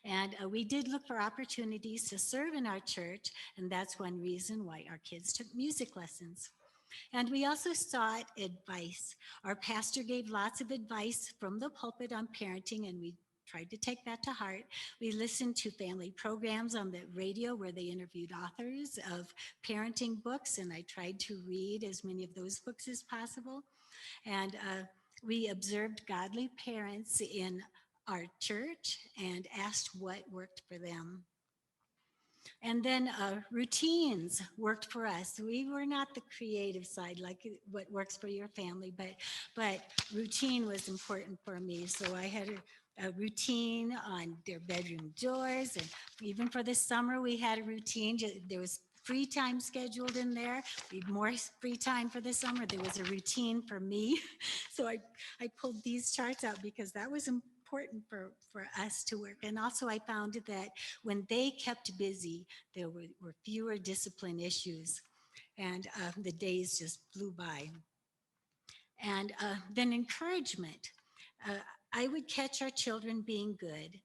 Speaker 6: And we did look for opportunities to serve in our church, and that's one reason why our kids took music lessons. And we also sought advice. Our pastor gave lots of advice from the pulpit on parenting, and we tried to take that to heart. We listened to family programs on the radio where they interviewed authors of parenting books, and I tried to read as many of those books as possible. And we observed godly parents in our church and asked what worked for them. And then routines worked for us. We were not the creative side, like what works for your family, but routine was important for me. So I had a routine on their bedroom doors, and even for the summer, we had a routine. There was free time scheduled in there. We had more free time for the summer. There was a routine for me. So I pulled these charts out because that was important for us to work. And also I found that when they kept busy, there were fewer discipline issues, and the days just flew by. And then encouragement. Uh, I would catch our children being good.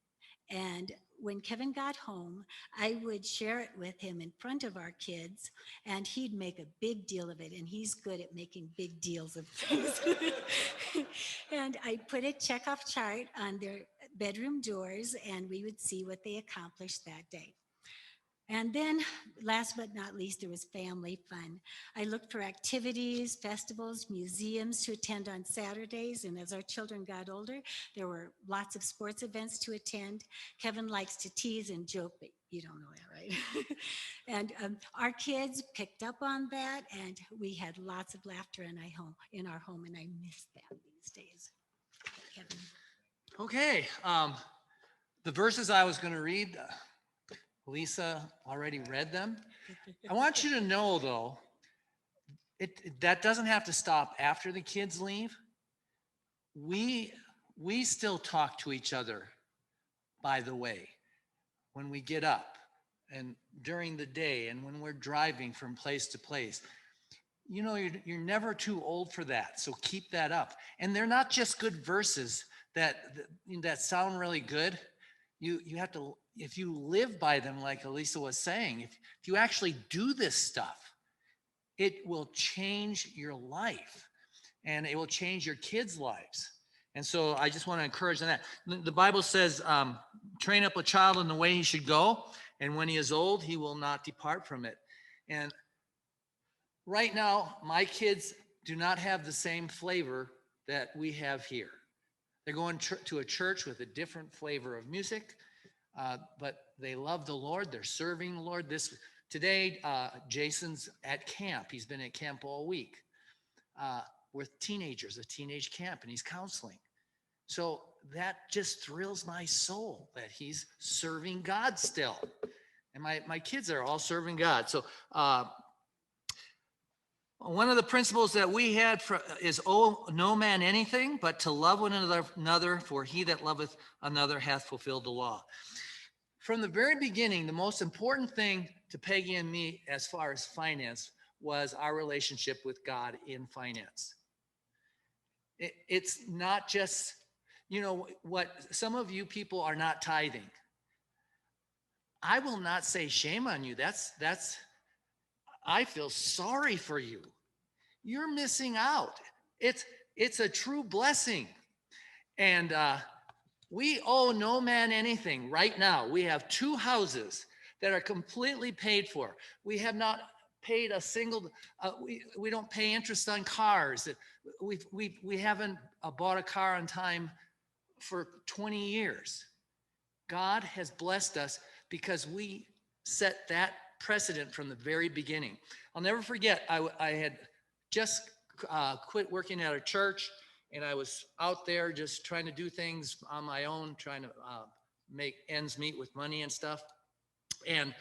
Speaker 6: And when Kevin got home, I would share it with him in front of our kids, and he'd make a big deal of it. And he's good at making big deals of things. And I put a checkoff chart on their bedroom doors, and we would see what they accomplished that day. And then, last but not least, there was family fun. I looked for activities, festivals, museums to attend on Saturdays. And as our children got older, there were lots of sports events to attend. Kevin likes to tease and joke, but you don't know that, right? And our kids picked up on that, and we had lots of laughter in our home, and I miss that these days. Kevin.
Speaker 5: Okay, the verses I was going to read, Lisa already read them. I want you to know, though, that doesn't have to stop after the kids leave. We still talk to each other, by the way, when we get up and during the day and when we're driving from place to place. You know, you're never too old for that, so keep that up. And they're not just good verses that sound really good. You have to, if you live by them, like Elisa was saying, if you actually do this stuff, it will change your life, and it will change your kids' lives. And so I just want to encourage that. The Bible says, train up a child in the way he should go, and when he is old, he will not depart from it. And right now, my kids do not have the same flavor that we have here. They're going to a church with a different flavor of music, but they love the Lord. They're serving the Lord. Today, Jason's at camp. He's been at camp all week with teenagers, a teenage camp, and he's counseling. So that just thrills my soul that he's serving God still. And my kids are all serving God. So one of the principles that we had is owe no man anything, but to love one another, for he that loveth another hath fulfilled the law. From the very beginning, the most important thing to Peggy and me as far as finance was our relationship with God in finance. It's not just, what some of you people are not tithing. I will not say shame on you. I feel sorry for you. You're missing out. It's a true blessing. And we owe no man anything right now. We have 2 houses that are completely paid for. We have not paid a single, we don't pay interest on cars. We haven't bought a car on time for 20 years. God has blessed us because we set that precedent from the very beginning. I'll never forget, I had just quit working at a church, and I was out there just trying to do things on my own, trying to make ends meet with money and stuff. And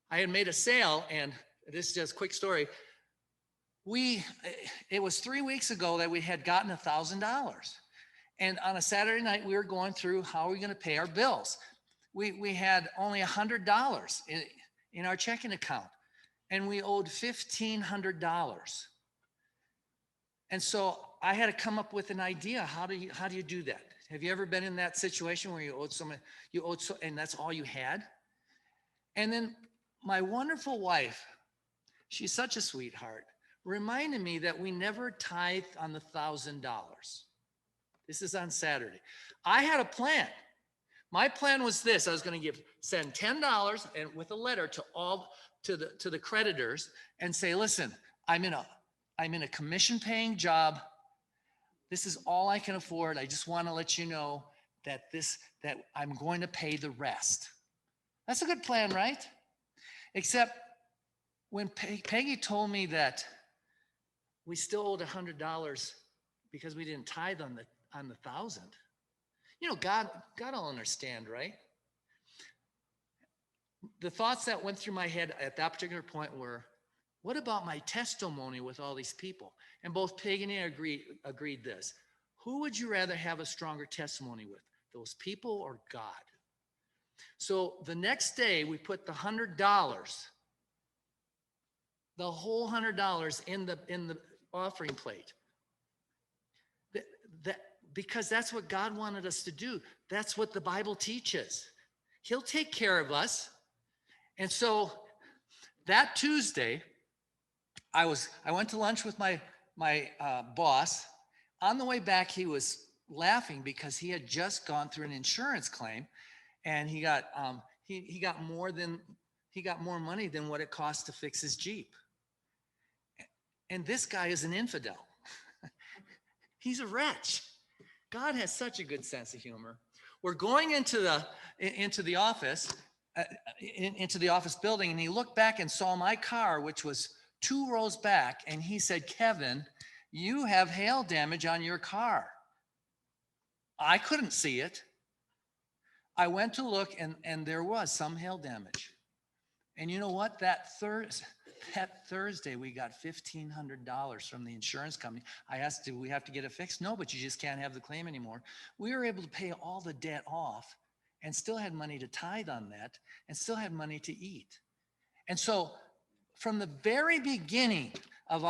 Speaker 5: I had made a sale, and this is just a quick story. It was 3 weeks ago that we had gotten $1,000. And on a Saturday night, we were going through how are we going to pay our bills. We had only $100 in our checking account, and we owed $1,500. And so I had to come up with an idea. How do you do that? Have you ever been in that situation where you owed and that's all you had? And then my wonderful wife, she's such a sweetheart, reminded me that we never tithed on the $1,000. This is on Saturday. I had a plan. My plan was this: I was going to send $10 and with a letter to the creditors and say, listen, I'm in a commission-paying job. This is all I can afford. I just want to let you know that I'm going to pay the rest. That's a good plan, right? Except when Peggy told me that we still owed $100 because we didn't tithe on the 1,000. God will understand, right? the thoughts that went through my head at that particular point were, what about my testimony with all these people? And both Peg and I agreed this. Who would you rather have a stronger testimony with, those people or God? So the next day we put the $100, the whole $100 in the offering plate. Because that's what God wanted us to do. That's what the Bible teaches. He'll take care of us. And so that Tuesday, I went to lunch with my boss. On the way back, he was laughing because he had just gone through an insurance claim, and he got more money than what it cost to fix his Jeep. And this guy is an infidel. He's a wretch. God has such a good sense of humor. We're going into the office building, and he looked back and saw my car, which was 2 rows back, and he said, "Kevin, you have hail damage on your car." I couldn't see it. I went to look, and there was some hail damage. And you know what? That Thursday, we got $1,500 from the insurance company. I asked, do we have to get it fixed? No, but you just can't have the claim anymore. We were able to pay all the debt off and still had money to tithe on that and still had money to eat. And so from the very beginning of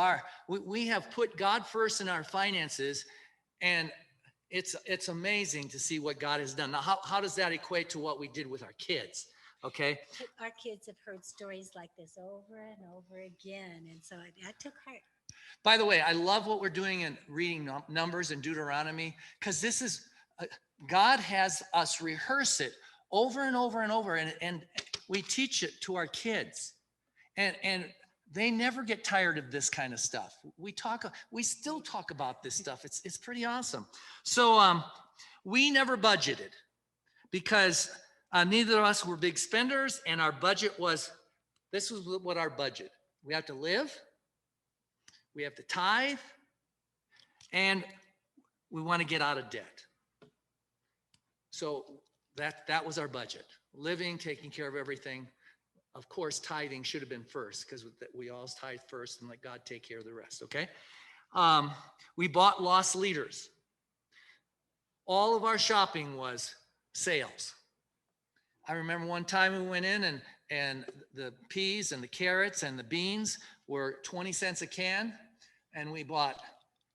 Speaker 5: we have put God first in our finances, and it's amazing to see what God has done. Now, how does that equate to what we did with our kids? Okay.
Speaker 6: Our kids have heard stories like this over and over again. And so that took heart.
Speaker 5: By the way, I love what we're doing in reading Numbers and Deuteronomy, because this is, God has us rehearse it over and over and over, and we teach it to our kids. And they never get tired of this kind of stuff. We still talk about this stuff. It's pretty awesome. So we never budgeted because neither of us were big spenders, and our budget was, this was what our budget. We have to live, we have to tithe, and we want to get out of debt. So that was our budget. Living, taking care of everything. Of course, tithing should have been first, because we always tithe first and let God take care of the rest, okay? We bought lost leaders. All of our shopping was sales. I remember one time we went in and the peas and the carrots and the beans were 20 cents a can, and we bought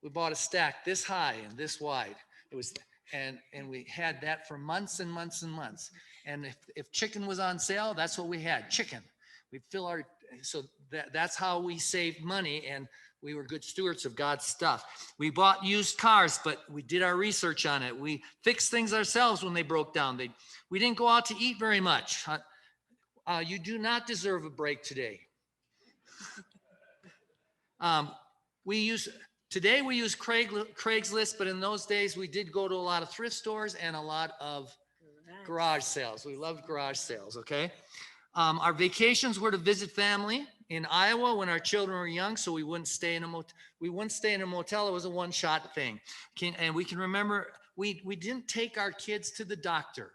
Speaker 5: a stack this high and this wide. It was, and we had that for months and months and months. And if chicken was on sale, that's what we had, chicken. We'd so that's how we saved money, and we were good stewards of God's stuff. We bought used cars, but we did our research on it. We fixed things ourselves when they broke down. We didn't go out to eat very much. You do not deserve a break today. Today we use Craigslist, but in those days we did go to a lot of thrift stores and a lot of garage sales. We loved garage sales, okay? Our vacations were to visit family in Iowa when our children were young, so we wouldn't stay in a motel. It was a one-shot thing. And we can remember, we didn't take our kids to the doctor.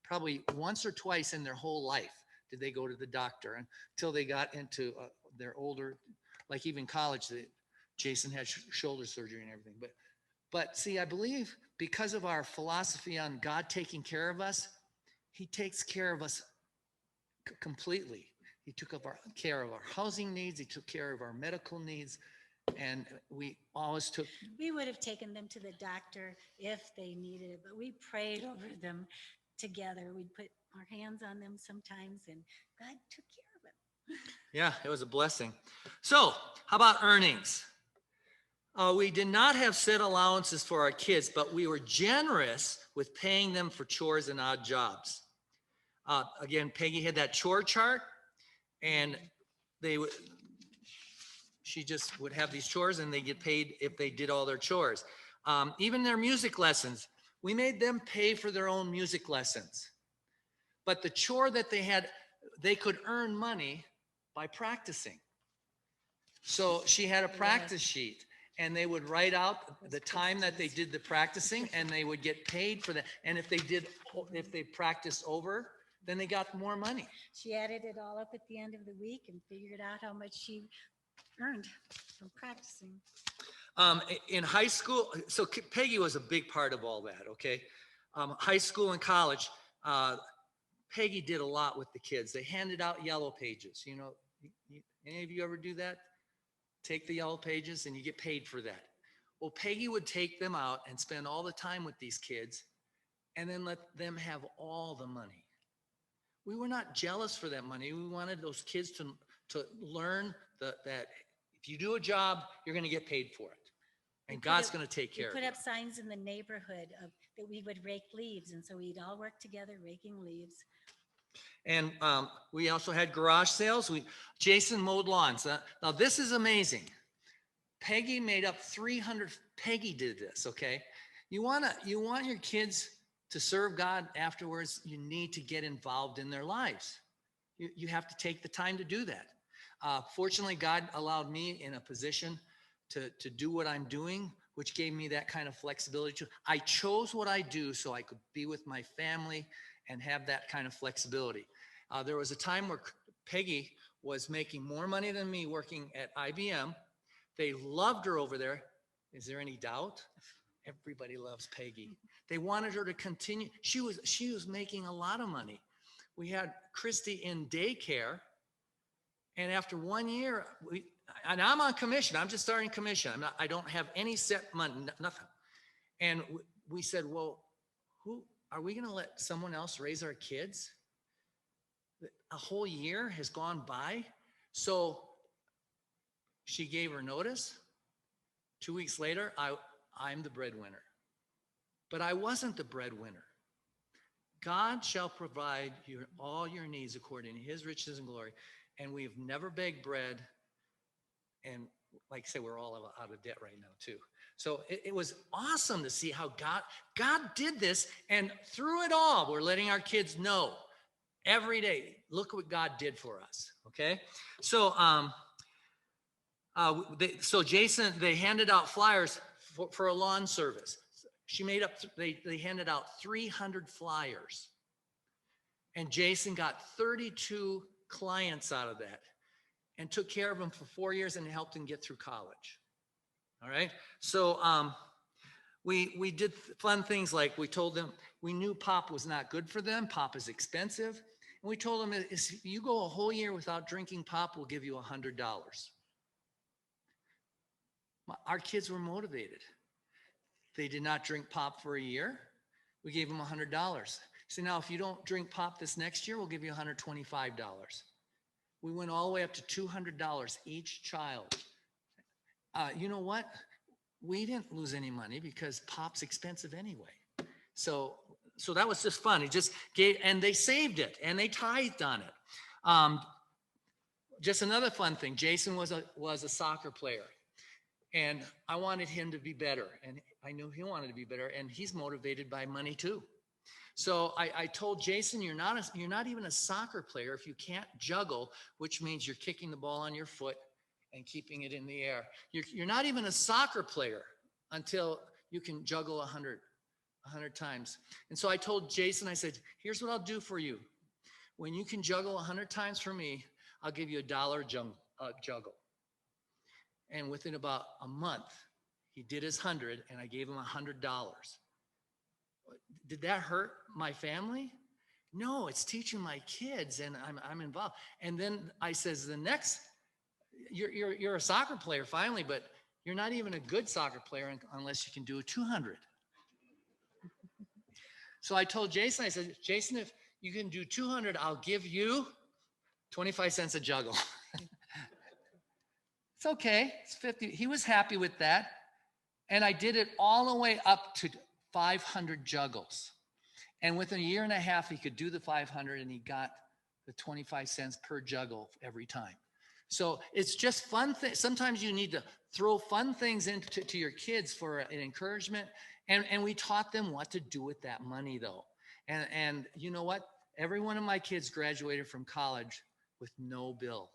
Speaker 5: Probably once or twice in their whole life did they go to the doctor, until they got into their older, like even college. Jason had shoulder surgery and everything. But see, I believe because of our philosophy on God taking care of us, he takes care of us completely. He took care of our housing needs. He took care of our medical needs. And we always
Speaker 6: we would have taken them to the doctor if they needed it, but we prayed over them together. We'd put our hands on them sometimes, and God took care of them.
Speaker 5: Yeah, it was a blessing. So how about earnings? We did not have set allowances for our kids, but we were generous with paying them for chores and odd jobs. Again, Peggy had that chore chart, and she just would have these chores, and they get paid if they did all their chores. Even their music lessons, we made them pay for their own music lessons. But the chore that they had, they could earn money by practicing. So she had a practice sheet, and they would write out the time that they did the practicing, and they would get paid for that. And if they practiced over, then they got more money.
Speaker 6: She added it all up at the end of the week and figured out how much she earned from practicing.
Speaker 5: In high school, so Peggy was a big part of all that, okay? High school and college, Peggy did a lot with the kids. They handed out yellow pages. You know, any of you ever do that? Take the yellow pages and you get paid for that. Well, Peggy would take them out and spend all the time with these kids and then let them have all the money. We were not jealous for that money. We wanted those kids to learn that if you do a job, you're going to get paid for it. And God's going to take care of it.
Speaker 6: We put up signs in the neighborhood that we would rake leaves. And so we'd all work together raking leaves.
Speaker 5: And we also had garage sales. Jason mowed lawns. Now this is amazing. Peggy made up 300. Peggy did this, okay? You want your kids to serve God afterwards, you need to get involved in their lives. You have to take the time to do that. Fortunately, God allowed me in a position to do what I'm doing, which gave me that kind of flexibility. I chose what I do so I could be with my family and have that kind of flexibility. There was a time where Peggy was making more money than me working at IBM. They loved her over there. Is there any doubt? Everybody loves Peggy. They wanted her to continue. She was making a lot of money. We had Christy in daycare, and after 1 year, and I'm on commission. I'm just starting commission. I don't have any set money, nothing. And we said, well, who are we going to let someone else raise our kids? A whole year has gone by. So she gave her notice. 2 weeks later, I'm the breadwinner. But I wasn't the breadwinner. God shall provide all your needs according to his riches and glory. And we've never begged bread. And like I said, we're all out of debt right now too. So it was awesome to see how God did this. And through it all, we're letting our kids know every day, look what God did for us. Okay. So, so Jason, they handed out flyers for a lawn service. They handed out 300 flyers. And Jason got 32 clients out of that and took care of them for 4 years and helped them get through college. All right. So we did fun things like we told them, we knew pop was not good for them. Pop is expensive. And we told them, if you go a whole year without drinking pop, we'll give you $100. Our kids were motivated. They did not drink pop for a year. We gave them $100. So now if you don't drink pop this next year, we'll give you $125. We went all the way up to $200 each child. You know what? We didn't lose any money because pop's expensive anyway. So that was just fun. It just gave, and they saved it and they tithed on it. Just another fun thing. Jason was a soccer player. And I wanted him to be better. And I knew he wanted to be better. And he's motivated by money too. So I told Jason, you're not even a soccer player if you can't juggle, which means you're kicking the ball on your foot and keeping it in the air. You're not even a soccer player until you can juggle 100 times. And so I told Jason, I said, here's what I'll do for you. When you can juggle 100 times for me, I'll give you $1 juggle. And within about a month, he did his 100 and I gave him $100. Did that hurt my family? No, it's teaching my kids and I'm involved. And then I says, you're a soccer player finally, but you're not even a good soccer player unless you can do a 200. So I told Jason, I said, Jason, if you can do 200, I'll give you 25 cents a juggle. It's okay. It's 50. He was happy with that. And I did it all the way up to 500 juggles. And within a year and a half, he could do the 500 and he got the 25 cents per juggle every time. So it's just fun. Sometimes you need to throw fun things into your kids for an encouragement. And we taught them what to do with that money though. And you know what? Every one of my kids graduated from college with no bill.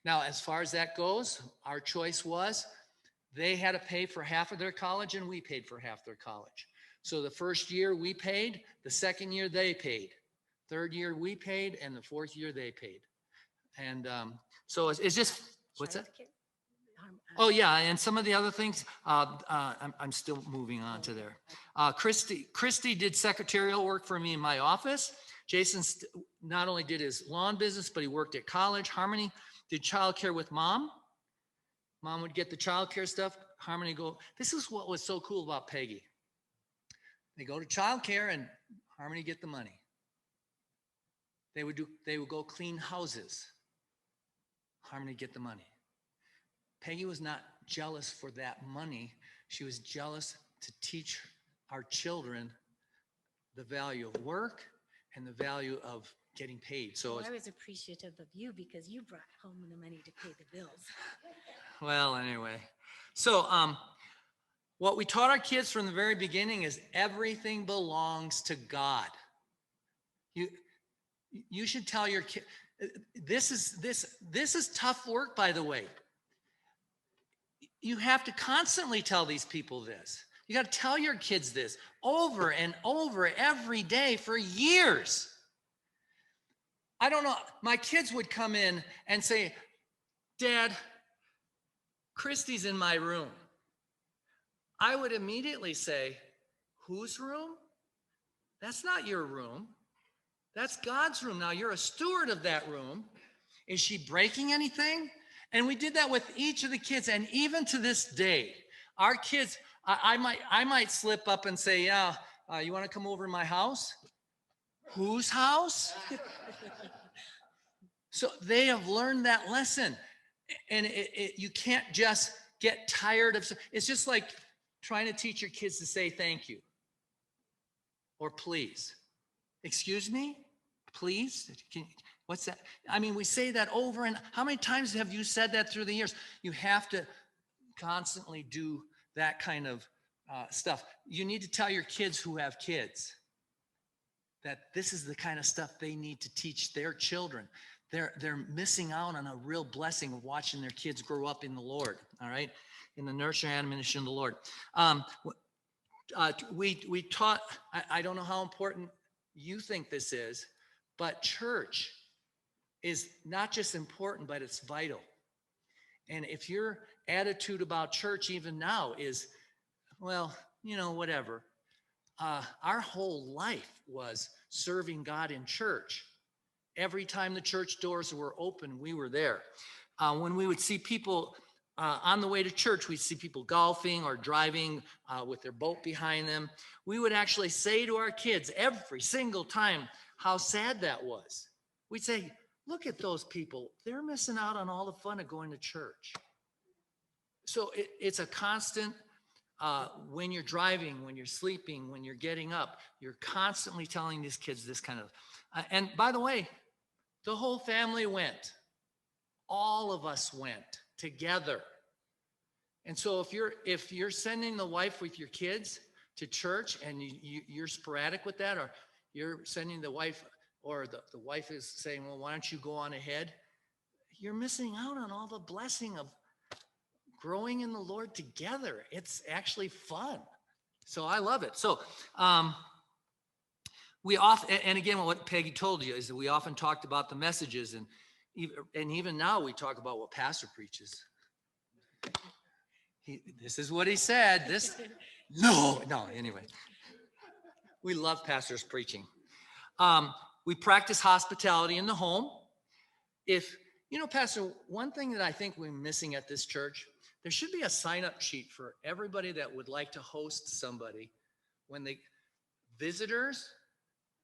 Speaker 5: Now, as far as that goes, our choice was they had to pay for half of their college and we paid for half their college. So the first year we paid, the second year they paid. Third year we paid, and the fourth year they paid. And so it's just, what's that?
Speaker 6: Childcare.
Speaker 5: Oh, yeah, and some of the other things, I'm still moving on to there. Christy did secretarial work for me in my office. Jason not only did his lawn business, but he worked at college. Harmony did childcare with mom. Mom would get the childcare stuff. Harmony go. This is what was so cool about Peggy. They go to childcare and Harmony get the money. They would go clean houses. Harmony get the money. Peggy was not jealous for that money. She was jealous to teach our children the value of work and the value of getting paid. So
Speaker 6: I was appreciative of you because you brought home the money to pay the bills.
Speaker 5: well, anyway. So what we taught our kids from the very beginning is everything belongs to God. You should tell your kid, this is tough work, by the way. You have to constantly tell these people this. You got to tell your kids this over and over every day for years. I don't know. My kids would come in and say, Dad, Christy's in my room. I would immediately say, whose room? That's not your room. That's God's room. Now you're a steward of that room. Is she breaking anything? And we did that with each of the kids. And even to this day, our kids, I might slip up and say, yeah, you want to come over to my house? Whose house? So they have learned that lesson. And you can't just get tired of, it's just like trying to teach your kids to say thank you or please. Excuse me? Please? What's that? I mean, we say that over, and how many times have you said that through the years? You have to constantly do that kind of stuff. You need to tell your kids who have kids that this is the kind of stuff they need to teach their children. They're missing out on a real blessing of watching their kids grow up in the Lord, all right? In the nurture and admonition of the Lord. We taught, I don't know how important you think this is, but church is not just important, but it's vital. And if your attitude about church even now is, well, whatever. Our whole life was serving God in church. Every time the church doors were open, we were there. When we would see people on the way to church, we'd see people golfing or driving with their boat behind them. We would actually say to our kids every single time how sad that was. We'd say, look at those people. They're missing out on all the fun of going to church. So it's a constant, when you're driving, when you're sleeping, when you're getting up, you're constantly telling these kids this kind of, and by the way, the whole family went. All of us went together. And so if you're sending the wife with your kids to church and you're sporadic with that, or you're sending the wife, or the wife is saying, well, why don't you go on ahead? You're missing out on all the blessing of growing in the Lord together. It's actually fun. So I love it. So we often, and again, what Peggy told you is that we often talked about the messages, and even now we talk about what pastor preaches. This is what he said. No, anyway. We love pastors preaching. We practice hospitality in the home. Pastor, one thing that I think we're missing at this church, there should be a sign-up sheet for everybody that would like to host somebody when visitors,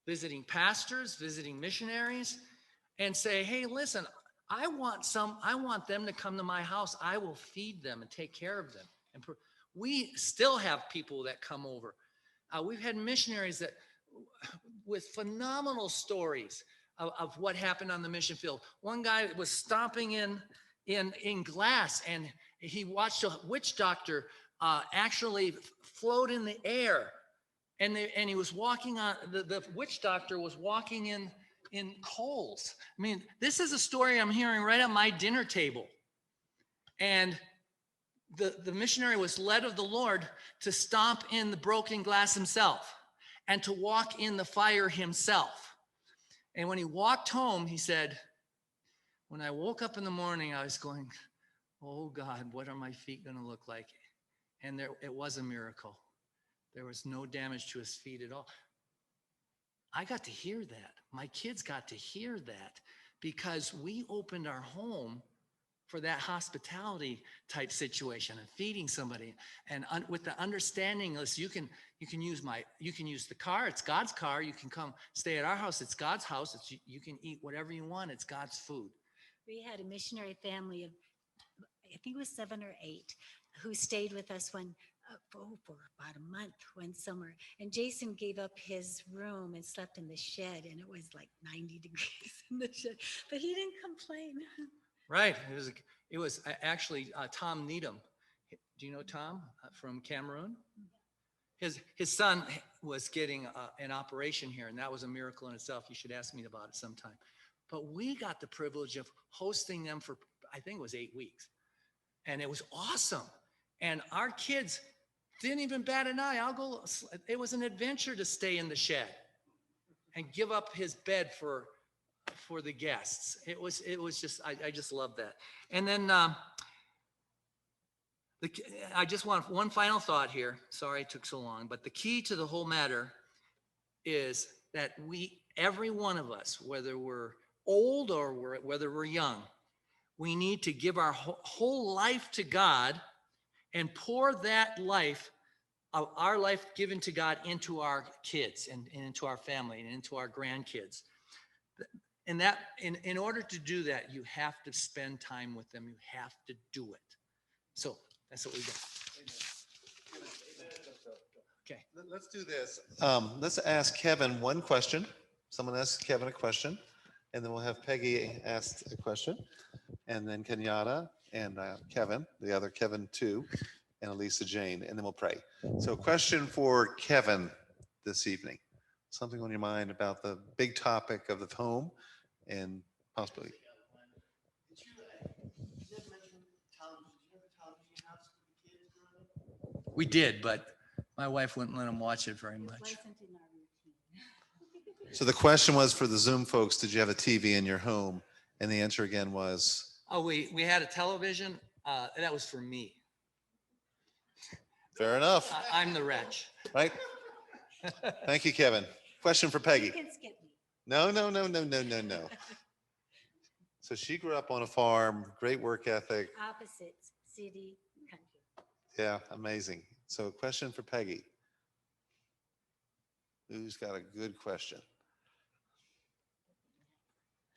Speaker 5: visiting pastors, visiting missionaries, and say, hey, listen, I want them to come to my house. I will feed them and take care of them. And we still have people that come over. We've had missionaries that with phenomenal stories of what happened on the mission field. One guy was stomping in glass, and he watched a witch doctor actually float in the air. And he was walking on, the witch doctor was walking in coals. I mean, this is a story I'm hearing right at my dinner table. And the missionary was led of the Lord to stomp in the broken glass himself and to walk in the fire himself. And when he walked home, he said, when I woke up in the morning, I was going, oh God, what are my feet going to look like? And it was a miracle. There was no damage to his feet at all. I got to hear that. My kids got to hear that because we opened our home for that hospitality type situation and feeding somebody. And with the understanding, you can use the car. It's God's car. You can come stay at our house. It's God's house. You can eat whatever you want. It's God's food.
Speaker 6: We had a missionary family of, I think it was 7 or 8, who stayed with us for about a month one summer. And Jason gave up his room and slept in the shed, and it was like 90 degrees in the shed, but he didn't complain.
Speaker 5: Right. It was actually Tom Needham. Do you know Tom from Cameroon? His son was getting an operation here, and that was a miracle in itself. You should ask me about it sometime. But we got the privilege of hosting them for, I think it was 8 weeks. And it was awesome. And our kids didn't even bat an eye. It was an adventure to stay in the shed and give up his bed for the guests. It was just, I just love that. And then I just want one final thought here. Sorry it took so long, but the key to the whole matter is that every one of us, whether we're old or whether we're young, we need to give our whole life to God and pour that life, our life given to God, into our kids and into our family and into our grandkids. And that, in order to do that, you have to spend time with them. You have to do it. So that's what we got. Okay.
Speaker 1: Let's do this. Let's ask Kevin one question. Someone ask Kevin a question, and then we'll have Peggy ask a question, and then Kenyatta and Kevin, the other Kevin too, and Elisa Jane, and then we'll pray. So question for Kevin this evening. Something on your mind about the big topic of the home and possibly.
Speaker 5: We did, but my wife wouldn't let them watch it very much.
Speaker 1: So the question was for the Zoom folks, did you have a TV in your home? And the answer again was?
Speaker 5: Oh, we had a television. That was for me.
Speaker 1: Fair enough.
Speaker 5: I'm the wretch.
Speaker 1: Right? Thank you, Kevin. Question for Peggy.
Speaker 6: You can skip me.
Speaker 1: No. So she grew up on a farm, great work ethic.
Speaker 6: Opposites, city, country.
Speaker 1: Yeah, amazing. So a question for Peggy. Who's got a good question?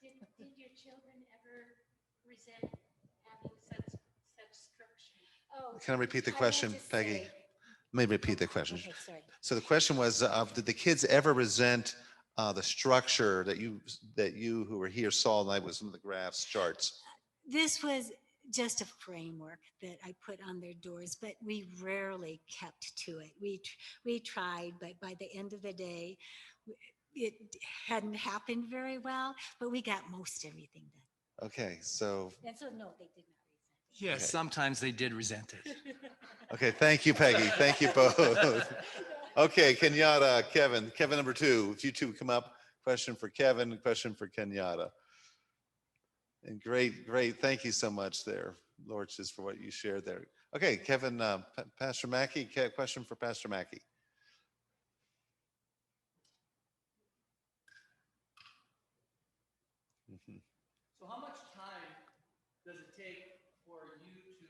Speaker 2: Did your children ever resent having such structure?
Speaker 6: Oh,
Speaker 1: Can I repeat the
Speaker 6: I meant
Speaker 1: question,
Speaker 6: to
Speaker 1: Peggy?
Speaker 6: say-
Speaker 1: Let me repeat the question.
Speaker 6: Okay, sorry.
Speaker 1: So the question was, did the kids ever resent the structure that you who were here saw tonight with some of the graphs, charts?
Speaker 6: This was just a framework that I put on their doors, but we rarely kept to it. We tried, but by the end of the day, it hadn't happened very well, but we got most everything done.
Speaker 1: Okay, so
Speaker 6: And so, no, they did not resent
Speaker 5: Yes,
Speaker 1: Okay.
Speaker 5: sometimes they did resent it.
Speaker 1: okay, thank you, Peggy. Thank you both. Okay, Kenyatta, Kevin number 2. If you two come up, question for Kevin, question for Kenyatta. And great. Thank you so much there, Lord, just for what you shared there. Okay, Kevin, Pastor Mackey, question for Pastor Mackey. Mhm.
Speaker 5: So how much time does it take for you to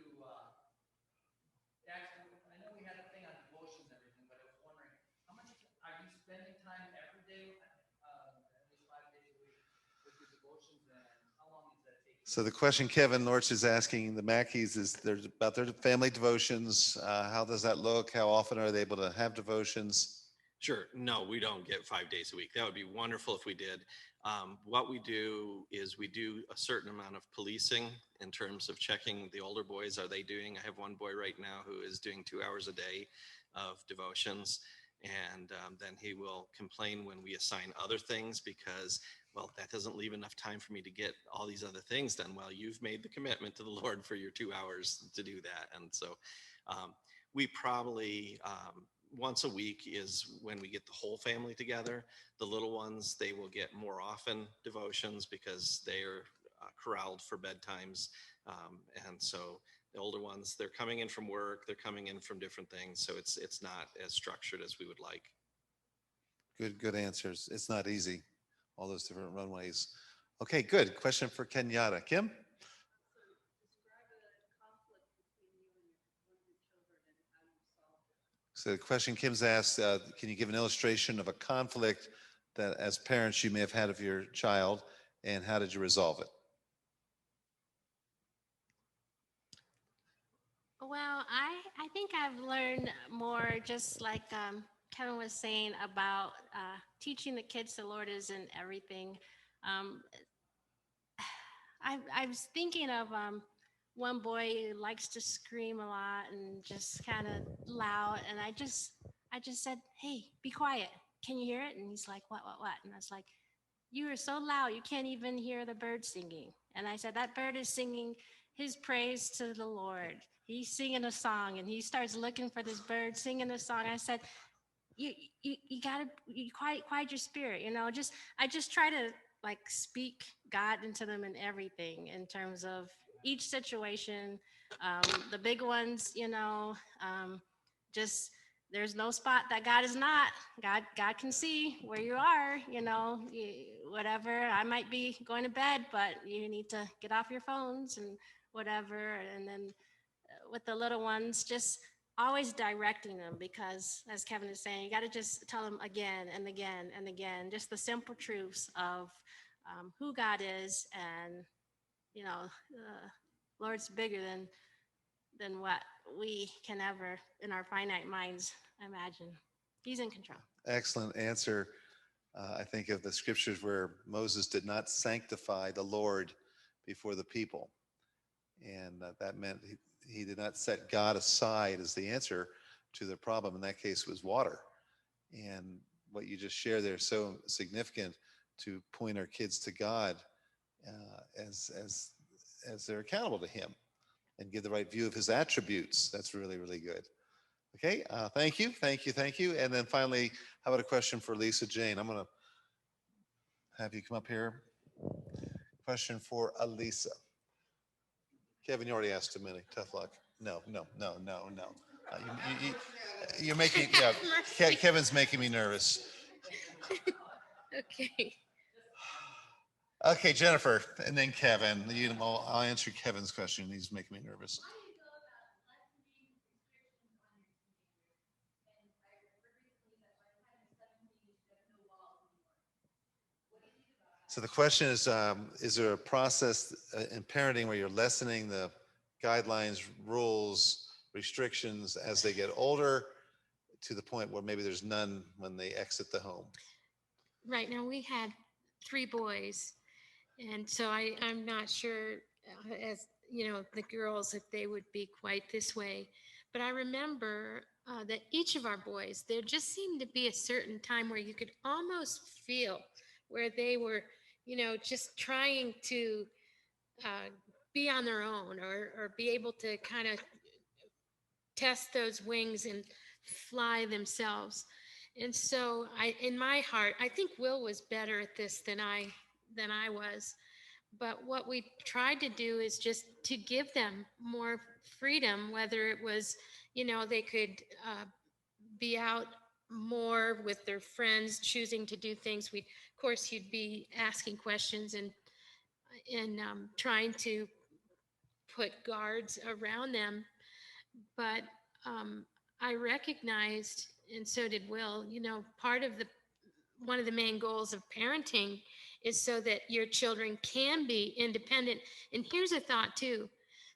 Speaker 5: actually, I know we had a thing on devotions and everything, but I was wondering, how much are you spending time every day, at least 5 days a week, with your devotions, and how long does that take?
Speaker 1: So the question Kevin Lorch is asking the Mackeys is there's about their family devotions. How does that look? How often are they able to have devotions?
Speaker 3: Sure. No, we don't get 5 days a week. That would be wonderful if we did. What we do is we do a certain amount of policing in terms of checking the older boys. Are they doing? I have one boy right now who is doing 2 hours a day of devotions. And then he will complain when we assign other things because, well, that doesn't leave enough time for me to get all these other things done. Well, you've made the commitment to the Lord for your 2 hours to do that. And so we probably once a week is when we get the whole family together. The little ones, they will get more often devotions because they're corralled for bedtimes. And so the older ones, they're coming in from work, they're coming in from different things. So it's not as structured as we would like.
Speaker 1: Good answers. It's not easy, all those different runways. Okay, good. Question for Kenyatta. Kim? So the question Kim's asked, can you give an illustration of a conflict that as parents you may have had of your child, and how did you resolve it?
Speaker 4: Well, I think I've learned more, just like Kevin was saying, about teaching the kids the Lord is in everything. Um, I was thinking of one boy who likes to scream a lot and just kind of loud, and I just said, "Hey, be quiet. Can you hear it?" And he's like, what?" And I was like, "You are so loud, you can't even hear the bird singing." And I said, "That bird is singing his praise to the Lord. He's singing a song," and he starts looking for this bird singing a song. I said, you gotta quiet your spirit, just I just try to like speak God into them in everything, in terms of each situation. The big ones, just there's no spot that God is not. God can see where you are, whatever. I might be going to bed, but you need to get off your phones and whatever. And then with the little ones, just always directing them, because as Kevin is saying, you got to just tell them again and again and again, just the simple truths of who God is. And Lord's bigger than what we can ever in our finite minds imagine. He's in control.
Speaker 1: Excellent answer. I think of the scriptures where Moses did not sanctify the Lord before the people. And that meant he did not set God aside as the answer to the problem. In that case, it was water. And what you just shared there is so significant, to point our kids to God as they're accountable to Him, and give the right view of His attributes. That's really, really good. Okay, thank you, thank you, thank you. And then finally, how about a question for Lisa Jane? I'm going to have you come up here. Question for Alisa. Kevin, you already asked too many. Tough luck. No. You're making, yeah, Kevin's making me nervous.
Speaker 2: Okay.
Speaker 1: Okay, Jennifer, and then Kevin. I'll answer Kevin's question. He's making me nervous. So the question is there a process in parenting where you're lessening the guidelines, rules, restrictions as they get older, to the point where maybe there's none when they exit the home?
Speaker 2: Right now, we had 3 boys, and so I'm not sure, as the girls, if they would be quite this way. But I remember that each of our boys, there just seemed to be a certain time where you could almost feel where they were, just trying to uh, be on their own, or be able to kind of test those wings and fly themselves. And so in my heart, I think Will was better at this than I was. But what we tried to do is just to give them more freedom, whether it was, they could be out more with their friends, choosing to do things. Of course, you'd be asking questions and trying to put guards around them. But um, I recognized, and so did Will, part of one of the main goals of parenting is so that your children can be independent. And here's a thought too.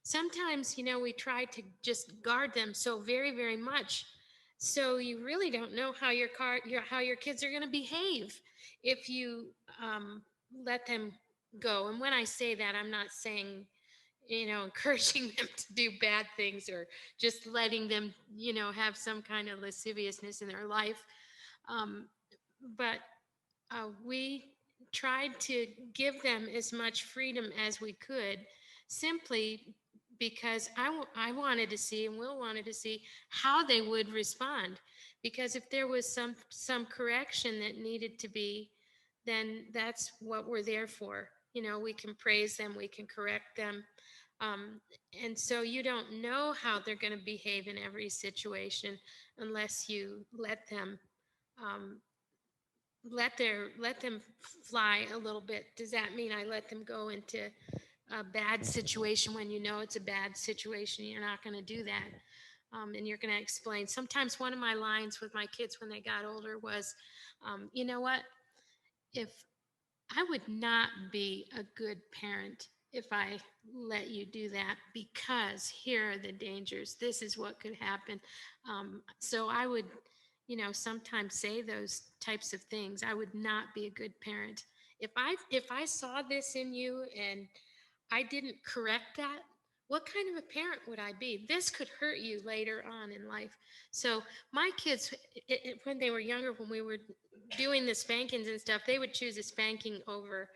Speaker 2: Sometimes, we try to just guard them so very, very much. So you really don't know how how your kids are going to behave if you let them go. And when I say that, I'm not saying, encouraging them to do bad things, or just letting them, have some kind of lasciviousness in their life. But we tried to give them as much freedom as we could, simply because I wanted to see, and Will wanted to see how they would respond. Because if there was some correction that needed to be, then that's what we're there for. You know, we can praise them, we can correct them. Um, and so you don't know how they're going to behave in every situation unless you um, let them fly a little bit. Does that mean I let them go into a bad situation when you know it's a bad situation? You're not going to do that. And you're going to explain. Sometimes one of my lines with my kids when they got older was, you know what? If I would not be a good parent if I let you do that, because here are the dangers. This is what could happen. So I would, sometimes say those types of things. I would not be a good parent if I saw this in you and I didn't correct that. What kind of a parent would I be? This could hurt you later on in life. So my kids, when they were younger, when we were doing the spankings and stuff, they would choose a spanking over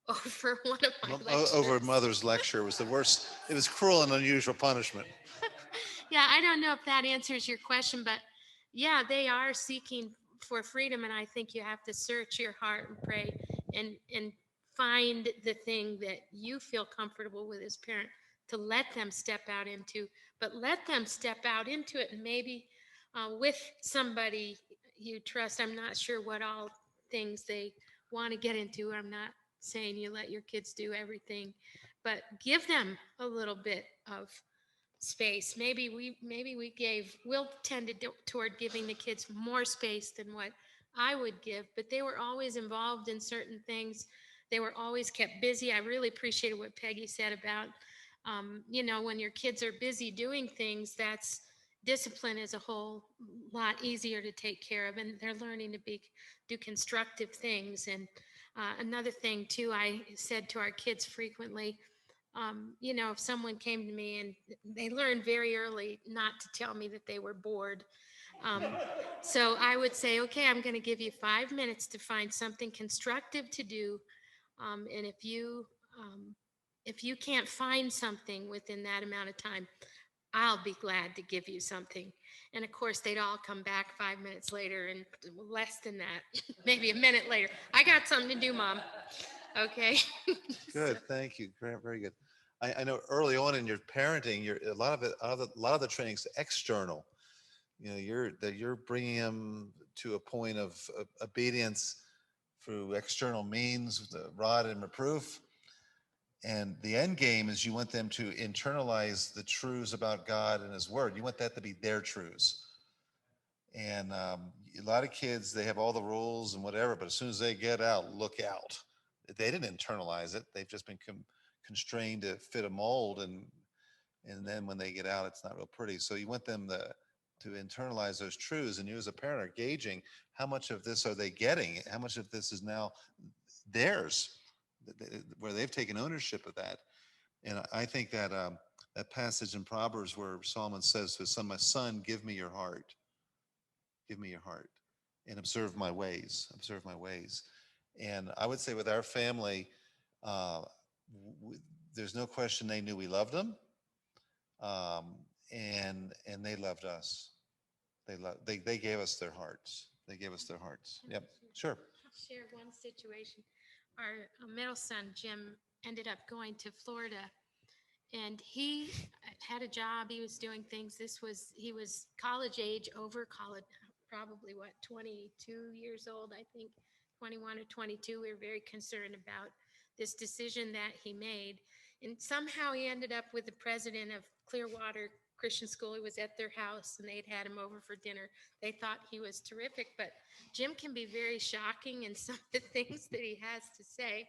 Speaker 2: over one of my
Speaker 1: Over
Speaker 2: lectures.
Speaker 1: mother's lecture was the worst. It was cruel and unusual punishment.
Speaker 2: Yeah, I don't know if that answers your question, but yeah, they are seeking for freedom, and I think you have to search your heart and pray and find the thing that you feel comfortable with as parent to let them step out into, but let them step out into it, and maybe with somebody you trust. I'm not sure what all things they want to get into. I'm not saying you let your kids do everything, but give them a little bit of space. Will tended toward giving the kids more space than what I would give, but they were always involved in certain things. They were always kept busy. I really appreciated what Peggy said about, when your kids are busy doing things, that's discipline is a whole lot easier to take care of, and they're learning to do constructive things. And another thing too, I said to our kids frequently, if someone came to me and they learned very early not to tell me that they were bored. Um, so I would say, okay, I'm going to give you 5 minutes to find something constructive to do. And if you can't find something within that amount of time, I'll be glad to give you something. And of course, they'd all come back 5 minutes later, and less than that, maybe a minute later. I got something to do, Mom. Okay.
Speaker 1: Good, thank you. Very good. I know early on in your parenting, a lot of the training's external. You know, you're bringing them to a point of obedience through external means, the rod and reproof. And the end game is you want them to internalize the truths about God and His Word. You want that to be their truths. And a lot of kids, they have all the rules and whatever, but as soon as they get out, look out. They didn't internalize it. They've just been constrained to fit a mold, and then when they get out, it's not real pretty. So you want them to internalize those truths, and you as a parent are gauging how much of this are they getting, how much of this is now theirs, where they've taken ownership of that. And I think that that passage in Proverbs where Solomon says to his son, "My son, give me your heart." Give me your heart and observe my ways. Observe my ways. And I would say with our family, uh, there's no question they knew we loved them, and they loved us. They gave us their hearts. They gave us their hearts. Yep. Sure.
Speaker 2: I'll share one situation. Our middle son, Jim, ended up going to Florida, and he had a job. He was doing things. He was college age, over college, probably 22 years old, I think, 21 or 22. We were very concerned about this decision that he made. And somehow he ended up with the president of Clearwater Christian School. He was at their house and they'd had him over for dinner. They thought he was terrific, but Jim can be very shocking in some of the things that he has to say.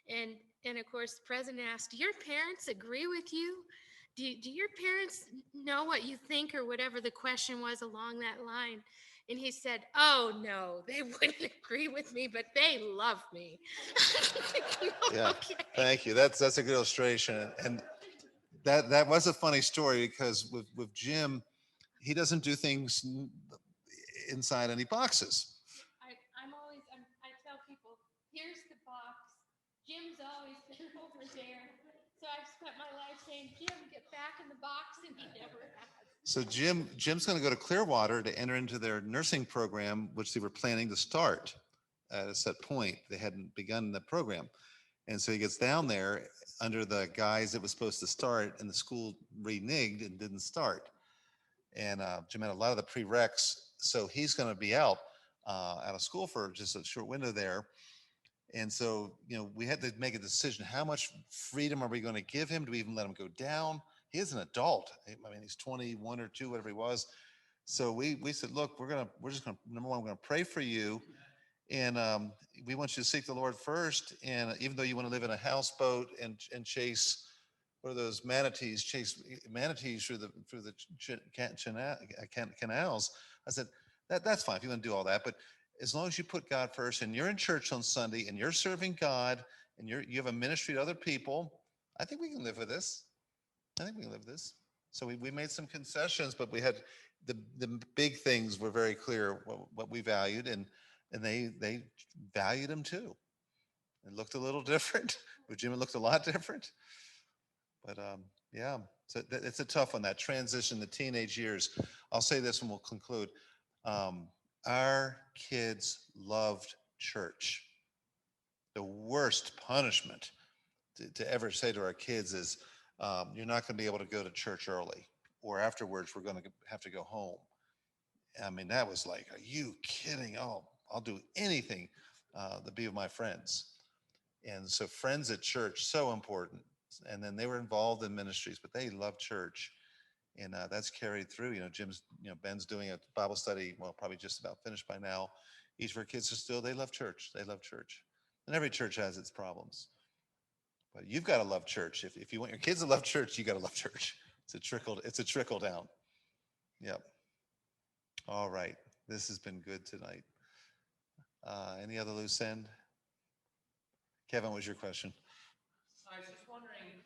Speaker 2: And of course, the president asked, "Do your parents agree with you? Do your parents know what you think?" or whatever the question was along that line. And he said, "Oh, no, they wouldn't agree with me, but they love me."
Speaker 1: Yeah.
Speaker 2: Okay.
Speaker 1: Thank you. That's a good illustration. And that was a funny story because with Jim, he doesn't do things inside any boxes.
Speaker 2: I tell people, here's the box. Jim's always been over there. So I've spent my life saying, Jim, get back in the box, and he never has.
Speaker 1: So Jim's going to go to Clearwater to enter into their nursing program, which they were planning to start at a set point. They hadn't begun the program. And so he gets down there under the guise it was supposed to start, and the school reneged and didn't start. And Jim had a lot of the prereqs, so he's going to be out of school for just a short window there. And so, we had to make a decision. How much freedom are we going to give him? Do we even let him go down? He is an adult. I mean, he's 21 or 2, whatever he was. So we said, look, we're just going to, number one, we're going to pray for you. And we want you to seek the Lord first. And even though you want to live in a houseboat and chase, what are those manatees, chase manatees through the canals, I said, that's fine if you want to do all that. But as long as you put God first and you're in church on Sunday and you're serving God and you have a ministry to other people, I think we can live with this. I think we can live with this. So we made some concessions, but we had the big things were very clear what we valued, and they valued them too. It looked a little different. With Jim, it looked a lot different. But yeah, so it's a tough one, that transition, the teenage years. I'll say this and we'll conclude. Our kids loved church. The worst punishment to ever say to our kids is, you're not going to be able to go to church early, or afterwards we're going to have to go home. I mean, that was like, are you kidding? Oh, I'll do anything to be with my friends. And so friends at church, so important. And then they were involved in ministries, but they loved church. And that's carried through. Ben's doing a Bible study, well, probably just about finished by now. Each of our kids are still, they love church. They love church. And every church has its problems. But you've got to love church. If you want your kids to love church, you got to love church. It's a trickle down. Yep. All right. This has been good tonight. Any other loose end? Kevin, what was your question?
Speaker 5: I was just wondering,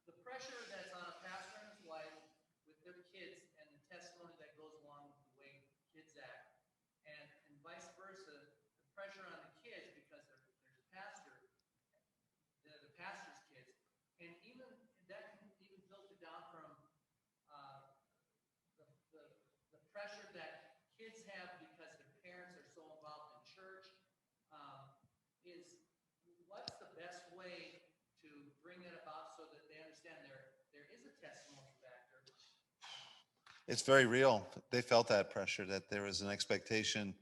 Speaker 5: the pressure that's on a pastor and his wife with their kids and the testimony that goes along with the way kids act, and vice versa, the pressure on the kids because there's a pastor, the pastor's kids, and even that can even filter down from the pressure that kids have because their parents are so involved in church. Is what's the best way to bring that about so that they understand there is a testimony factor?
Speaker 1: It's very real. They felt that pressure, that there was an expectation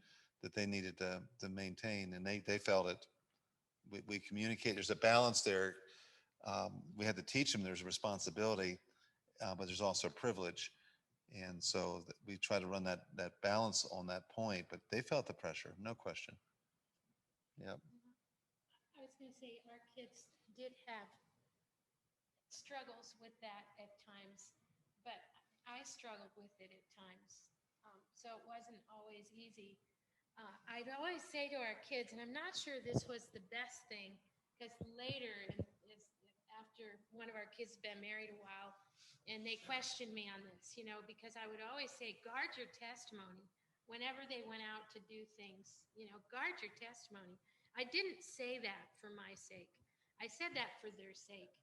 Speaker 1: that they needed to maintain, and they felt it. We communicate. There's a balance there. We had to teach them there's a responsibility, but there's also a privilege. And so we try to run that balance on that point, but they felt the pressure, no question. Yep.
Speaker 2: I was going to say, our kids did have struggles with that at times, but I struggled with it at times. So it wasn't always easy. I'd always say to our kids, and I'm not sure this was the best thing, because later, after one of our kids had been married a while, and they questioned me on this, because I would always say, guard your testimony. Whenever they went out to do things, guard your testimony. I didn't say that for my sake. I said that for their sake.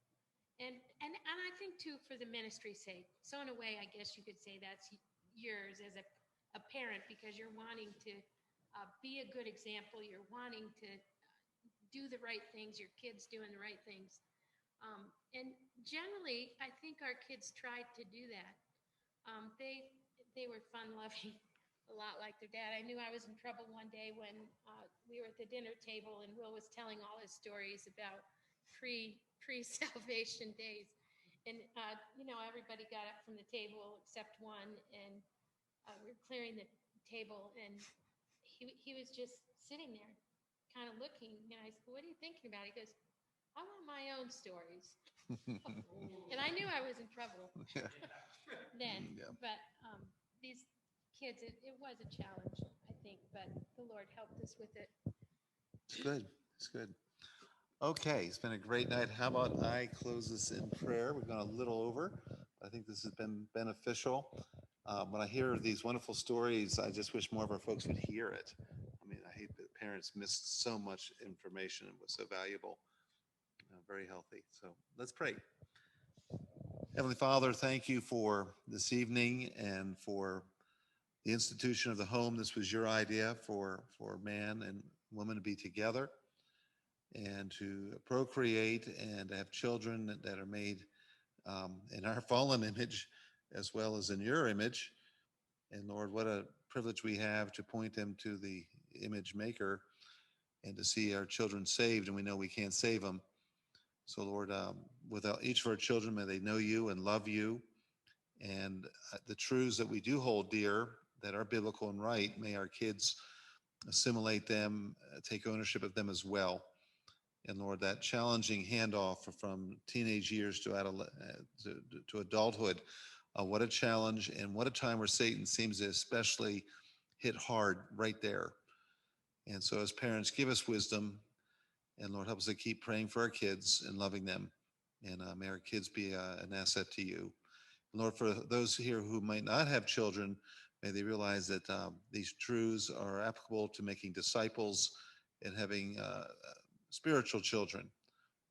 Speaker 2: And I think too for the ministry's sake. So in a way, I guess you could say that's yours as a parent, because you're wanting to be a good example. You're wanting to do the right things. Your kids doing the right things. And generally, I think our kids tried to do that. They were fun-loving, a lot like their dad. I knew I was in trouble one day when we were at the dinner table and Will was telling all his stories about pre-salvation days. And, everybody got up from the table except one, and we were clearing the table, and he was just sitting there kind of looking. And I said, what are you thinking about? He goes, I want my own stories. And I knew I was in trouble then.
Speaker 1: Yeah.
Speaker 2: But these kids, it was a challenge, I think, but the Lord helped us with it.
Speaker 1: It's good. It's good. Okay, it's been a great night. How about I close this in prayer? We've gone a little over. I think this has been beneficial. When I hear these wonderful stories, I just wish more of our folks would hear it. I mean, I hate that parents missed so much information and was so valuable. very healthy. So let's pray. Heavenly Father, thank you for this evening and for the institution of the home. This was your idea for man and woman to be together and to procreate and to have children that are made in our fallen image as well as in your image. And Lord, what a privilege we have to point them to the image maker and to see our children saved, and we know we can't save them. So Lord, without each of our children, may they know you and love you, and the truths that we do hold dear that are biblical and right, may our kids assimilate them, take ownership of them as well. And Lord, that challenging handoff from teenage years to adulthood, what a challenge, and what a time where Satan seems to especially hit hard right there. And so as parents, give us wisdom, and Lord, help us to keep praying for our kids and loving them. And may our kids be an asset to you. Lord, for those here who might not have children, may they realize that these truths are applicable to making disciples and having spiritual children.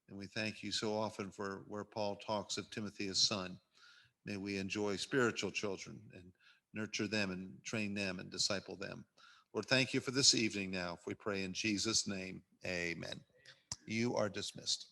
Speaker 1: And we thank you so often for where Paul talks of Timothy as son. May we enjoy spiritual children and nurture them and train them and disciple them. Lord, thank you for this evening now. If we pray in Jesus' name, amen. You are dismissed.